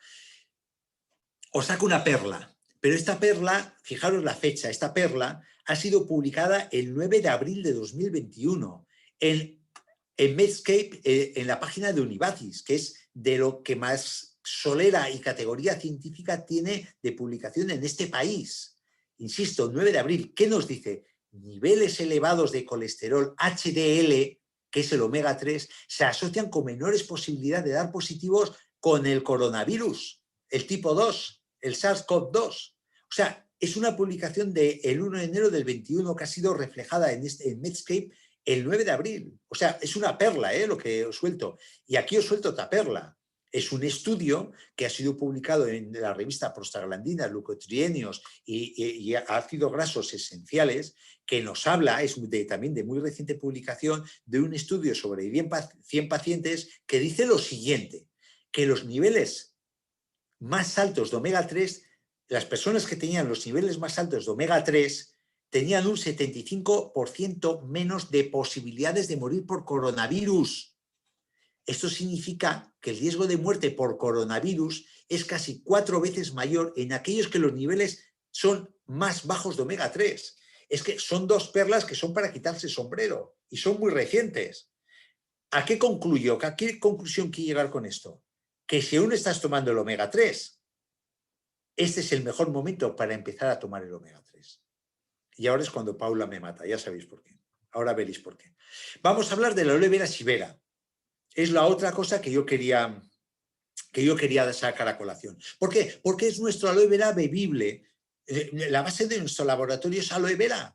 Os saco una perla, pero esta perla, fijaros la fecha, esta perla ha sido publicada el 9 de abril de 2021 en Medscape, en la página de Univacis, que es de lo que más solera y categoría científica tiene de publicación en este país. Insisto, 9 de abril, ¿qué nos dice? Niveles elevados de colesterol HDL, que es el omega 3, se asocian con menores posibilidades de dar positivos con el coronavirus, el tipo 2, el SARS-CoV-2. O sea, es una publicación del 1 de enero del 21 que ha sido reflejada en Medscape el 9 de abril. O sea, es una perla, lo que os suelto. Y aquí os suelto otra perla. Es un estudio que ha sido publicado en la revista Prostaglandinas, Leucotrienios y ácidos grasos esenciales, que nos habla, es también de muy reciente publicación, de un estudio sobre 100 pacientes que dice lo siguiente, que los niveles más altos de omega 3, las personas que tenían los niveles más altos de omega 3 tenían un 75% menos de posibilidades de morir por coronavirus. Esto significa que el riesgo de muerte por coronavirus es casi 4 veces mayor en aquellos que los niveles son más bajos de omega 3. Es que son dos perlas que son para quitarse el sombrero y son muy recientes. ¿A qué concluyo? ¿A qué conclusión quiero llegar con esto? Que si aún estás tomando el omega 3, este es el mejor momento para empezar a tomar el omega 3. Y ahora es cuando Paula me mata, ya sabéis por qué. Ahora veréis por qué. Vamos a hablar de la aloe vera shibera. Es la otra cosa que yo quería sacar a colación. ¿Por qué? Porque es nuestro aloe vera bebible. La base de nuestro laboratorio es aloe vera.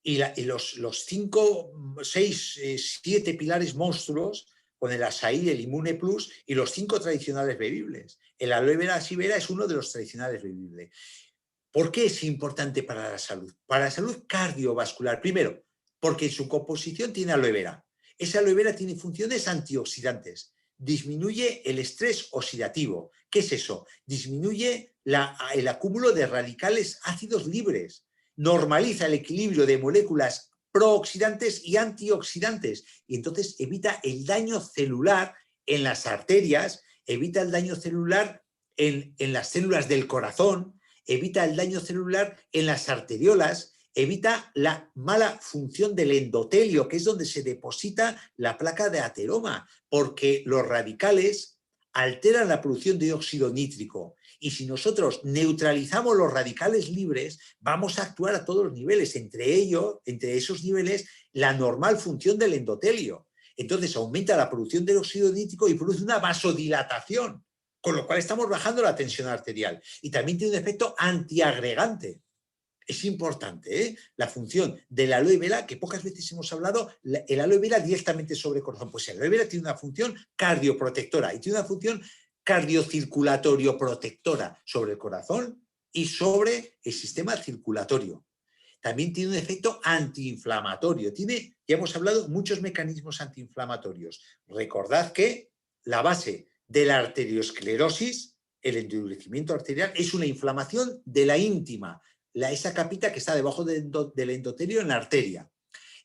Y los 5, 6, 7 pilares monstruos, con el Asaí, el Immune Plus y los 5 tradicionales bebibles. El aloe vera shibera es uno de los tradicionales bebibles. ¿Por qué es importante para la salud? Para la salud cardiovascular. Primero, porque en su composición tiene aloe vera. Esa aloe vera tiene funciones antioxidantes. Disminuye el estrés oxidativo. ¿Qué es eso? Disminuye el acúmulo de radicales ácidos libres. Normaliza el equilibrio de moléculas prooxidantes y antioxidantes. Y entonces evita el daño celular en las arterias, evita el daño celular en las células del corazón, evita el daño celular en las arteriolas, evita la mala función del endotelio, que es donde se deposita la placa de ateroma, porque los radicales alteran la producción de dióxido nítrico. Y si nosotros neutralizamos los radicales libres, vamos a actuar a todos los niveles, entre esos niveles, la normal función del endotelio. Entonces aumenta la producción de dióxido nítrico y produce una vasodilatación, con lo cual estamos bajando la tensión arterial. Y también tiene un efecto antiagregante. Es importante, ¿eh? La función del aloe vera, que pocas veces hemos hablado, el aloe vera directamente sobre el corazón. Pues el aloe vera tiene una función cardioprotectora y tiene una función cardiocirculatorio protectora sobre el corazón y sobre el sistema circulatorio. También tiene un efecto antiinflamatorio. Ya hemos hablado, muchos mecanismos antiinflamatorios. Recordad que la base de la arteriosclerosis, el endurecimiento arterial, es una inflamación de la íntima, esa capita que está debajo del endotelio en la arteria.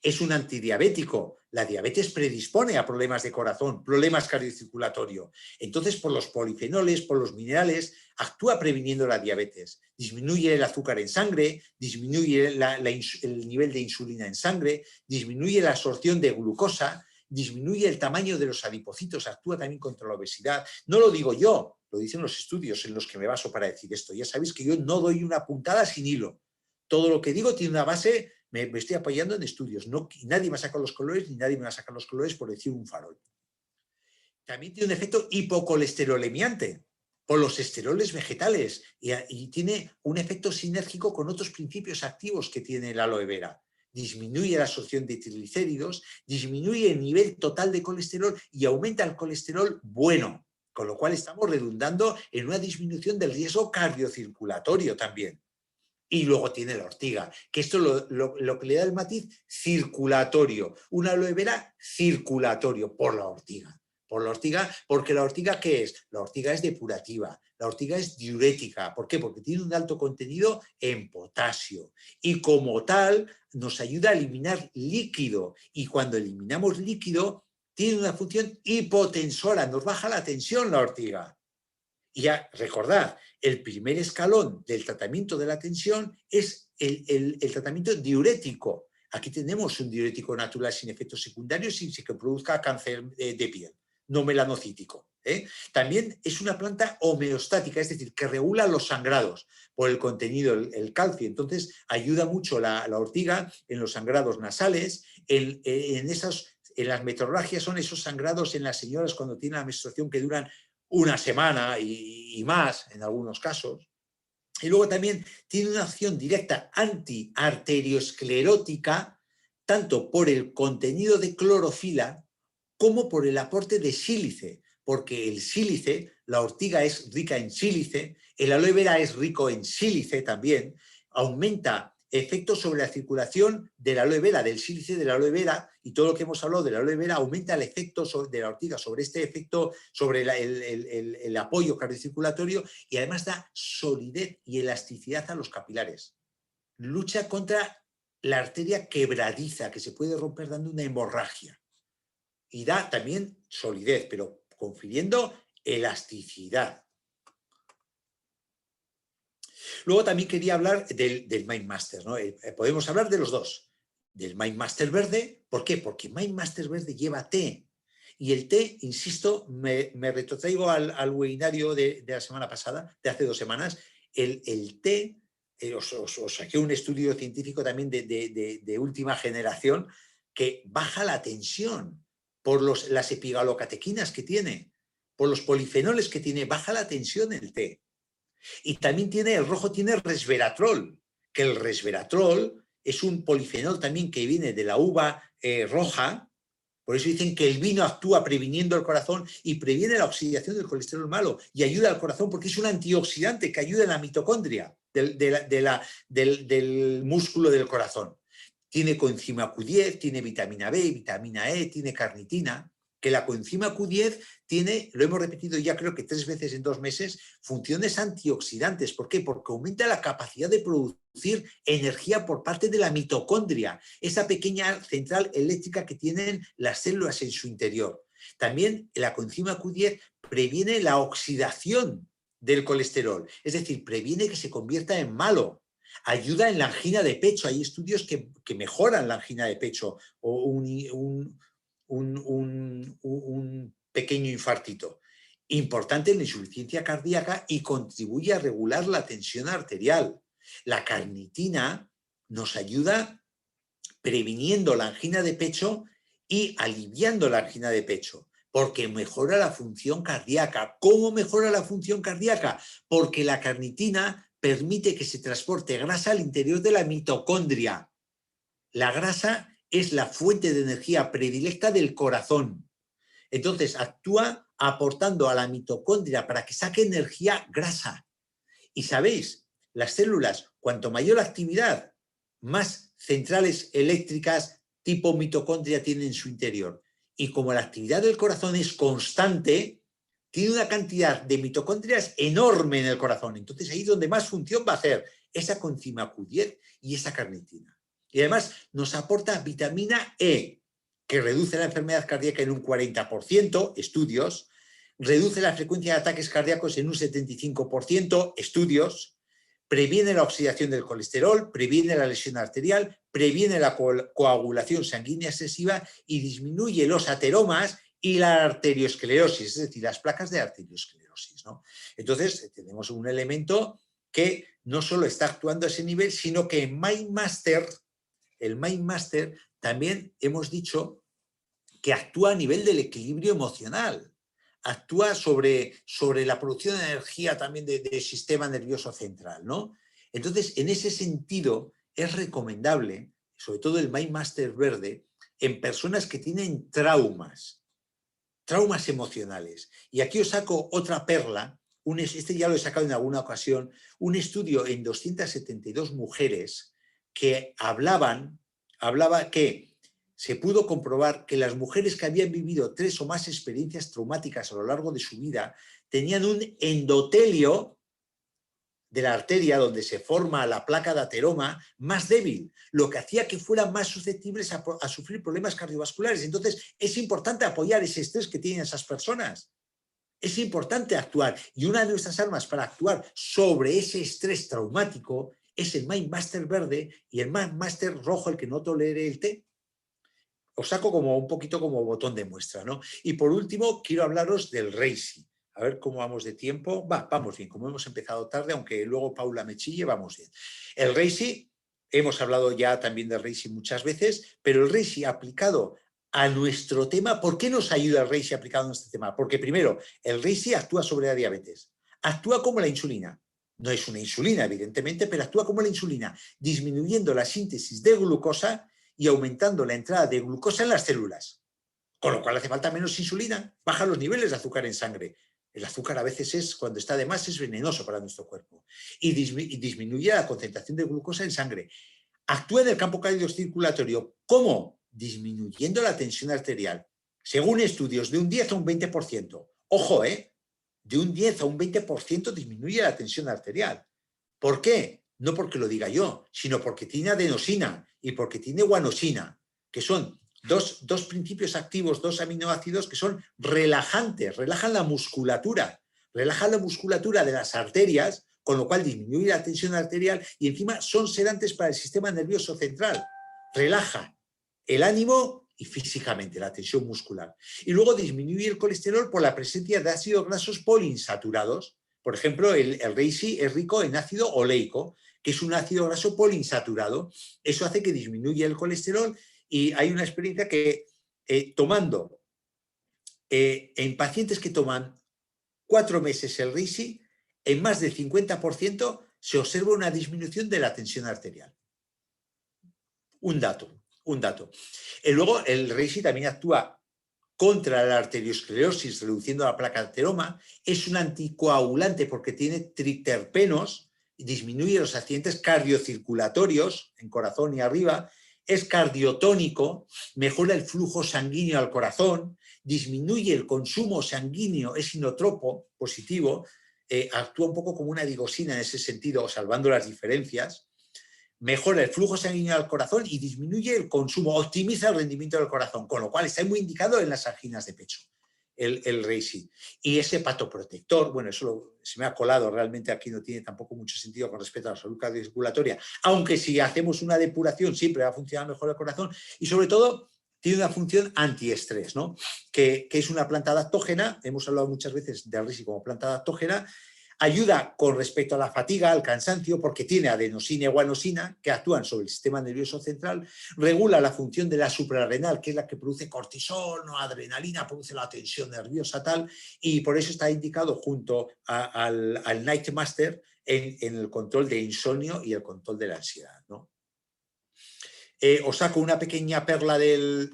Es un antidiabético. La diabetes predispone a problemas de corazón, problemas cardiocirculatorios. Entonces, por los polifenoles, por los minerales, actúa previniendo la diabetes. Disminuye el azúcar en sangre, disminuye el nivel de insulina en sangre, disminuye la absorción de glucosa, disminuye el tamaño de los adipocitos, actúa también contra la obesidad. No lo digo yo, lo dicen los estudios en los que me baso para decir esto. Ya sabéis que yo no doy una puntada sin hilo. Todo lo que digo tiene una base, me estoy apoyando en estudios. Nadie me saca los colores, ni nadie me va a sacar los colores por decir un farol. También tiene un efecto hipocolesterolemiante por los esteroles vegetales y tiene un efecto sinérgico con otros principios activos que tiene el aloe vera. Disminuye la absorción de triglicéridos, disminuye el nivel total de colesterol y aumenta el colesterol bueno, con lo cual estamos redundando en una disminución del riesgo cardiocirculatorio también. Y luego tiene la ortiga, que esto lo que le da el matiz circulatorio, una aloe vera circulatorio por la ortiga. Por la ortiga, porque la ortiga, ¿qué es? La ortiga es depurativa, la ortiga es diurética. ¿Por qué? Porque tiene un alto contenido en potasio y como tal nos ayuda a eliminar líquido y cuando eliminamos líquido tiene una función hipotensora, nos baja la tensión la ortiga. Y ya recordad, el primer escalón del tratamiento de la tensión es el tratamiento diurético. Aquí tenemos un diurético natural sin efectos secundarios sin que produzca cáncer de piel, no melanocítico. También es una planta homeostática, es decir, que regula los sangrados por el contenido, el calcio. Entonces, ayuda mucho la ortiga en los sangrados nasales, en las metrorragias, son esos sangrados en las señoras cuando tienen la menstruación que duran una semana y más en algunos casos. Y luego también tiene una acción directa antiarteriosclerótica, tanto por el contenido de clorofila como por el aporte de sílice, porque el sílice, la ortiga es rica en sílice, el aloe vera es rico en sílice también, aumenta efectos sobre la circulación de la aloe vera, del sílice de la aloe vera, y todo lo que hemos hablado de la aloe vera aumenta el efecto de la ortiga sobre este efecto, sobre el apoyo cardiocirculatorio, y además da solidez y elasticidad a los capilares. Lucha contra la arteria quebradiza, que se puede romper dando una hemorragia. Y da también solidez, pero confiriendo elasticidad. Luego también quería hablar del MindMaster, ¿no? Podemos hablar de los dos. Del MindMaster verde, ¿por qué? Porque MindMaster verde lleva té. Y el té, insisto, me retrotraigo al webinario de la semana pasada, de hace 2 semanas. El té, os saqué un estudio científico también de última generación, que baja la tensión por las epigalocatequinas que tiene, por los polifenoles que tiene, baja la tensión el té. Y también el rojo tiene resveratrol, que el resveratrol es un polifenol también que viene de la uva roja. Por eso dicen que el vino actúa previniendo el corazón y previene la oxidación del colesterol malo y ayuda al corazón porque es un antioxidante que ayuda en la mitocondria del músculo del corazón. Tiene coenzima Q10, tiene vitamina B, vitamina E, tiene carnitina, que la coenzima Q10 tiene, lo hemos repetido ya creo que 3 veces en 2 meses, funciones antioxidantes. ¿Por qué? Porque aumenta la capacidad de producir energía por parte de la mitocondria, esa pequeña central eléctrica que tienen las células en su interior. También la coenzima Q10 previene la oxidación del colesterol, es decir, previene que se convierta en malo. Ayuda en la angina de pecho. Hay estudios que mejoran la angina de pecho o un pequeño infartito. Importante en la insuficiencia cardíaca y contribuye a regular la tensión arterial. La carnitina nos ayuda previniendo la angina de pecho y aliviando la angina de pecho, porque mejora la función cardíaca. ¿Cómo mejora la función cardíaca? Porque la carnitina permite que se transporte grasa al interior de la mitocondria. La grasa es la fuente de energía predilecta del corazón. Entonces actúa aportando a la mitocondria para que saque energía grasa. Y sabéis, las células, cuanto mayor la actividad, más centrales eléctricas tipo mitocondria tienen en su interior. Y como la actividad del corazón es constante, tiene una cantidad de mitocondrias enorme en el corazón. Entonces ahí es donde más función va a hacer esa coenzima Q10 y esa carnitina. Y además nos aporta vitamina E, que reduce la enfermedad cardíaca en un 40%, estudios, reduce la frecuencia de ataques cardíacos en un 75%, estudios, previene la oxidación del colesterol, previene la lesión arterial, previene la coagulación sanguínea excesiva y disminuye los ateromas y la arteriosclerosis, es decir, las placas de arteriosclerosis, ¿no? Entonces, tenemos un elemento que no solo está actuando a ese nivel, sino que en MindMaster, el MindMaster, también hemos dicho que actúa a nivel del equilibrio emocional, actúa sobre la producción de energía también del sistema nervioso central, ¿no? Entonces, en ese sentido, es recomendable, sobre todo el MindMaster verde, en personas que tienen traumas emocionales. Y aquí os saco otra perla, este ya lo he sacado en alguna ocasión, un estudio en 272 mujeres que hablaba que se pudo comprobar que las mujeres que habían vivido 3 o más experiencias traumáticas a lo largo de su vida tenían un endotelio de la arteria donde se forma la placa de ateroma más débil, lo que hacía que fueran más susceptibles a sufrir problemas cardiovasculares. Entonces es importante apoyar ese estrés que tienen esas personas. Es importante actuar y una de nuestras armas para actuar sobre ese estrés traumático es el MindMaster verde y el MindMaster rojo, el que no tolere el té. Os saco como un poquito como botón de muestra, ¿no? Y por último, quiero hablaros del Reishi. A ver cómo vamos de tiempo. Vamos bien, como hemos empezado tarde, aunque luego Paula me chille, vamos bien. El Reishi, hemos hablado ya también del Reishi muchas veces, pero el Reishi aplicado a nuestro tema, ¿por qué nos ayuda el Reishi aplicado a nuestro tema? Porque primero, el Reishi actúa sobre la diabetes, actúa como la insulina. No es una insulina, evidentemente, pero actúa como la insulina, disminuyendo la síntesis de glucosa y aumentando la entrada de glucosa en las células, con lo cual hace falta menos insulina, baja los niveles de azúcar en sangre. El azúcar a veces cuando está de más, es venenoso para nuestro cuerpo y disminuye la concentración de glucosa en sangre. Actúa en el campo cardiocirculatorio. ¿Cómo? Disminuyendo la tensión arterial. Según estudios, de un 10 a un 20%. Ojo, de un 10 a un 20% disminuye la tensión arterial. ¿Por qué? No porque lo diga yo, sino porque tiene adenosina y porque tiene guanosina, que son dos principios activos, 2 aminoácidos que son relajantes, relajan la musculatura de las arterias, con lo cual disminuye la tensión arterial y encima son sedantes para el sistema nervioso central. Relaja el ánimo y físicamente la tensión muscular. Y luego disminuye el colesterol por la presencia de ácidos grasos poliinsaturados. Por ejemplo, el Reishi es rico en ácido oleico, que es un ácido graso poliinsaturado. Eso hace que disminuya el colesterol y hay una experiencia que tomando, en pacientes que toman 4 meses el Reishi, en más del 50% se observa una disminución de la tensión arterial. Un dato, un dato. Y luego el Reishi también actúa contra la arteriosclerosis, reduciendo la placa de ateroma, es un anticoagulante porque tiene triterpenos, disminuye los accidentes cardiocirculatorios en corazón y arriba, es cardiotónico, mejora el flujo sanguíneo al corazón, disminuye el consumo sanguíneo, es inotropo positivo, actúa un poco como una digoxina en ese sentido, salvando las diferencias, mejora el flujo sanguíneo al corazón y disminuye el consumo, optimiza el rendimiento del corazón, con lo cual está muy indicado en las anginas de pecho, el Reishi. Y ese hepatoprotector, bueno, eso se me ha colado, realmente aquí no tiene tampoco mucho sentido con respecto a la salud cardiocirculatoria, aunque si hacemos una depuración siempre va a funcionar mejor el corazón y sobre todo tiene una función antiestrés, ¿no? Que es una planta adaptógena, hemos hablado muchas veces del Reishi como planta adaptógena. Ayuda con respecto a la fatiga, al cansancio, porque tiene adenosina y guanosina que actúan sobre el sistema nervioso central, regula la función de la suprarrenal, que es la que produce cortisol, no adrenalina, produce la tensión nerviosa tal, y por eso está indicado junto al Night Master en el control de insomnio y el control de la ansiedad, ¿no? Os saco una pequeña perla del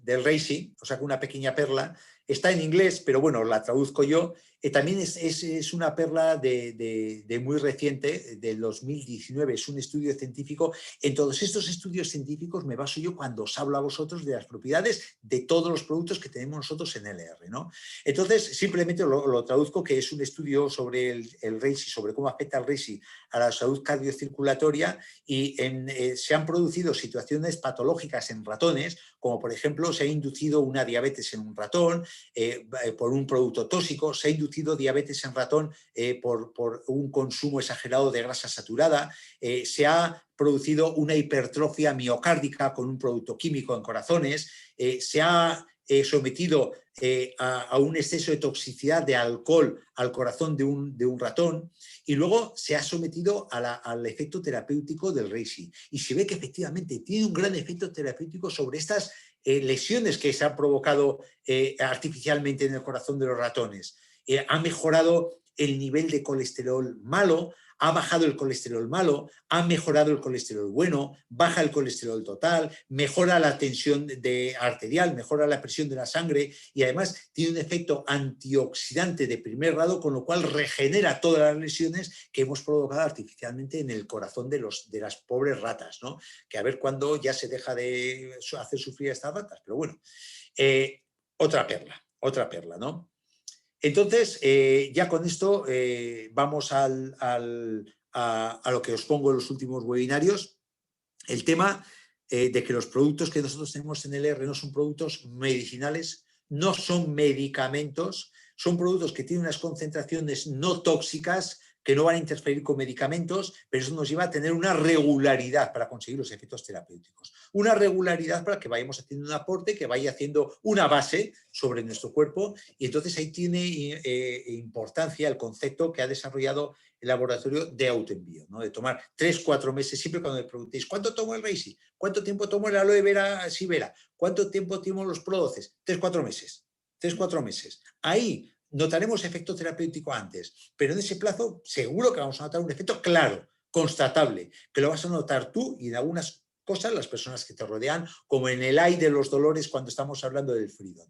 Reishi, os saco una pequeña perla, está en inglés, pero bueno, la traduzco yo. También es una perla de muy reciente, del 2019, es un estudio científico. En todos estos estudios científicos me baso yo cuando os hablo a vosotros de las propiedades de todos los productos que tenemos nosotros en LR, ¿no? Entonces, simplemente lo traduzco, que es un estudio sobre el Reishi, sobre cómo afecta el Reishi a la salud cardiocirculatoria, y se han producido situaciones patológicas en ratones, como por ejemplo se ha inducido una diabetes en un ratón por un producto tóxico, se ha inducido diabetes en ratón por un consumo exagerado de grasa saturada, se ha producido una hipertrofia miocárdica con un producto químico en corazones, se ha sometido a un exceso de toxicidad de alcohol al corazón de un ratón, y luego se ha sometido al efecto terapéutico del Reishi. Y se ve que efectivamente tiene un gran efecto terapéutico sobre estas lesiones que se han provocado artificialmente en el corazón de los ratones. Ha mejorado el nivel de colesterol malo, ha bajado el colesterol malo, ha mejorado el colesterol bueno, baja el colesterol total, mejora la tensión arterial, mejora la presión de la sangre y además tiene un efecto antioxidante de primer grado, con lo cual regenera todas las lesiones que hemos provocado artificialmente en el corazón de las pobres ratas, ¿no? Que a ver cuándo ya se deja de hacer sufrir a estas ratas, pero bueno. Otra perla, ¿no? Entonces, ya con esto vamos a lo que os pongo en los últimos webinarios, el tema de que los productos que nosotros tenemos en LR no son productos medicinales, no son medicamentos, son productos que tienen unas concentraciones no tóxicas, que no van a interferir con medicamentos, pero eso nos lleva a tener una regularidad para conseguir los efectos terapéuticos. Una regularidad para que vayamos haciendo un aporte, que vaya haciendo una base sobre nuestro cuerpo, y entonces ahí tiene importancia el concepto que ha desarrollado el laboratorio de autoenvío, ¿no? De tomar 3-4 meses, siempre cuando me preguntéis, ¿cuánto tomo el Reishi? ¿Cuánto tiempo tomo el aloe vera sibera? ¿Cuánto tiempo tomo los Pro-12? 3-4 meses. 3-4 meses. Ahí notaremos efecto terapéutico antes, pero en ese plazo seguro que vamos a notar un efecto claro, constatable, que lo vas a notar tú y en algunas cosas las personas que te rodean, como en el ay de los dolores cuando estamos hablando del Freedom.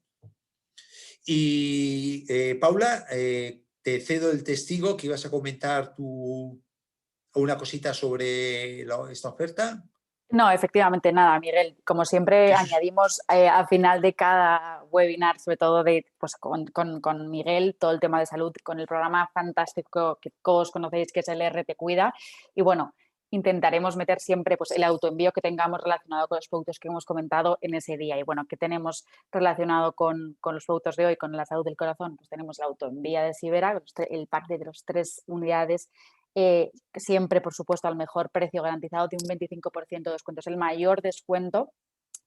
Y Paula, te cedo el testigo, que ibas a comentar una cosita sobre esta oferta. No, efectivamente, nada, Miguel. Como siempre, añadimos al final de cada webinar, sobre todo con Miguel, todo el tema de salud, con el programa fantástico que todos conocéis, que es el LR Te Cuida. Y bueno, intentaremos meter siempre pues, el autoenvío que tengamos relacionado con los productos que hemos comentado en ese día. Y bueno, ¿qué tenemos relacionado con los productos de hoy, con la salud del corazón? Pues tenemos el autoenvío de Sibera, el pack de los 3 unidades. Siempre, por supuesto, al mejor precio garantizado, tiene un 25% de descuento. Es el mayor descuento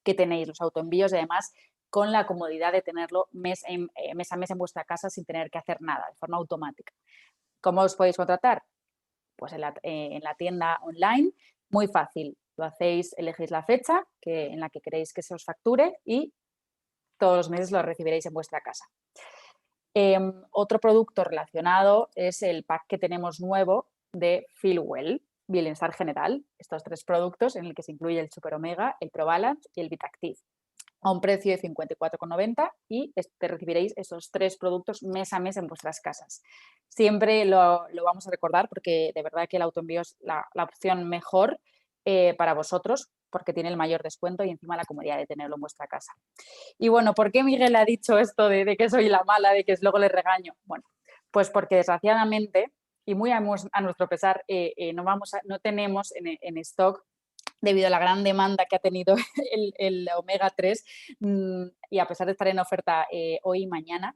que tenéis los autoenvíos y además con la comodidad de tenerlo mes a mes en vuestra casa sin tener que hacer nada, de forma automática. ¿Cómo os podéis contratar? Pues en la tienda online, muy fácil. Lo hacéis, elegís la fecha en la que queréis que se os facture y todos los meses lo recibiréis en vuestra casa. Otro producto relacionado es el pack que tenemos nuevo de Feel Well, Bienestar General. Estos 3 productos en el que se incluye el Super Omega, el Pro Balance y el Vitactive, a un precio de 54,90 y recibiréis esos 3 productos mes a mes en vuestras casas. Siempre lo vamos a recordar porque de verdad que el autoenvío es la opción mejor para vosotros, porque tiene el mayor descuento y encima la comodidad de tenerlo en vuestra casa. Y bueno, ¿por qué Miguel ha dicho esto de que soy la mala, de que luego le regaño? Bueno, pues porque desgraciadamente y muy a nuestro pesar no tenemos en stock, debido a la gran demanda que ha tenido el omega 3 y a pesar de estar en oferta hoy y mañana,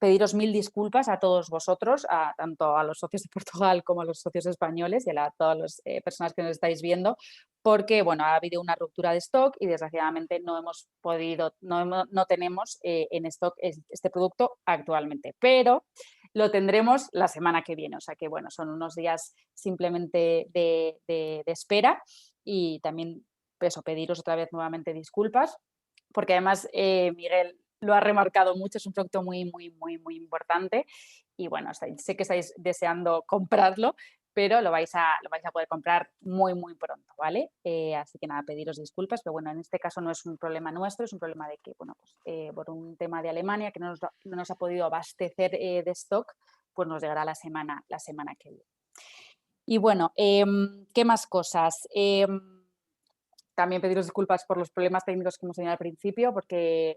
pediros 1000 disculpas a todos vosotros, tanto a los socios de Portugal como a los socios españoles y a todas las personas que nos estáis viendo, porque bueno, ha habido una ruptura de stock y desgraciadamente no tenemos en stock este producto actualmente, pero lo tendremos la semana que viene, o sea que bueno, son unos días simplemente de espera y también eso, pediros otra vez nuevamente disculpas, porque además Miguel lo ha remarcado mucho, es un producto muy, muy, muy, muy importante y bueno, sé que estáis deseando comprarlo, pero lo vais a poder comprar muy, muy pronto, ¿vale? Así que nada, pediros disculpas, pero bueno, en este caso no es un problema nuestro, es un problema de que, bueno, pues por un tema de Alemania que no nos ha podido abastecer de stock, pues nos llegará la semana que viene. Y bueno, ¿qué más cosas? También pediros disculpas por los problemas técnicos que hemos tenido al principio, porque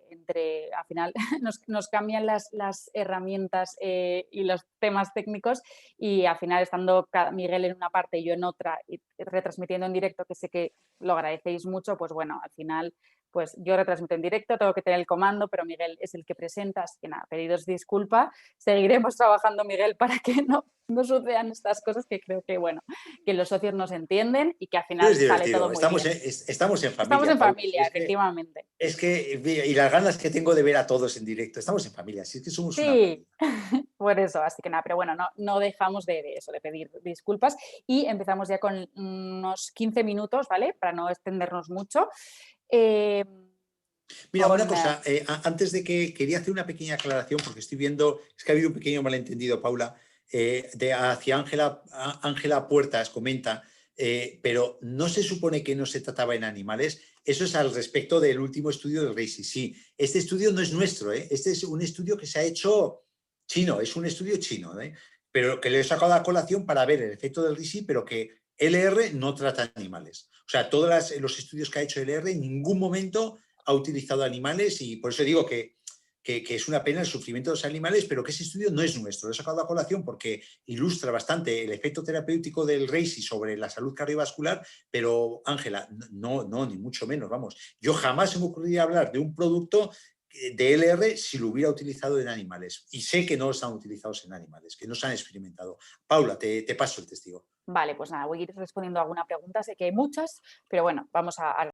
al final nos cambian las herramientas y los temas técnicos y al final estando Miguel en una parte y yo en otra y retransmitiendo en directo, que sé que lo agradecéis mucho, pues bueno, al final pues yo retransmito en directo, tengo que tener el comando, pero Miguel es el que presenta, así que nada, pedidos disculpa. Seguiremos trabajando, Miguel, para que no sucedan estas cosas que creo que, bueno, que los socios nos entienden y que al final Es sale todo divertido, muy estamos bien. estamos en Estamos familia, en Paula. familia, efectivamente. Y las ganas que tengo de ver a todos en directo, estamos en familia, así es que somos una Sí, familia. por eso, así que nada, pero bueno, no dejamos de eso, de pedir disculpas y empezamos ya con unos 15 minutos, ¿vale? Para no extendernos mucho. Mira, una cosa, antes de que quería hacer una pequeña aclaración, porque estoy viendo, es que ha habido un pequeño malentendido, Paula, hacia Ángela Puertas comenta, pero no se supone que no se trataba en animales. Eso es al respecto del último estudio del RACI. Sí, este estudio no es nuestro, este es un estudio que se ha hecho chino, es un estudio chino, pero que le he sacado a colación para ver el efecto del RISI, pero que LR no trata animales. O sea, todos los estudios que ha hecho LR en ningún momento ha utilizado animales y por eso digo que es una pena el sufrimiento de los animales, pero que ese estudio no es nuestro. Lo he sacado a colación porque ilustra bastante el efecto terapéutico del RACI sobre la salud cardiovascular, pero Ángela, no, ni mucho menos, vamos. Yo jamás se me ocurriría hablar de un producto de LR si lo hubiera utilizado en animales. Y sé que no están utilizados en animales, que no se han experimentado. Paula, te paso el testigo. Vale, pues nada, voy a ir respondiendo a alguna pregunta, sé que hay muchas, pero bueno, vamos a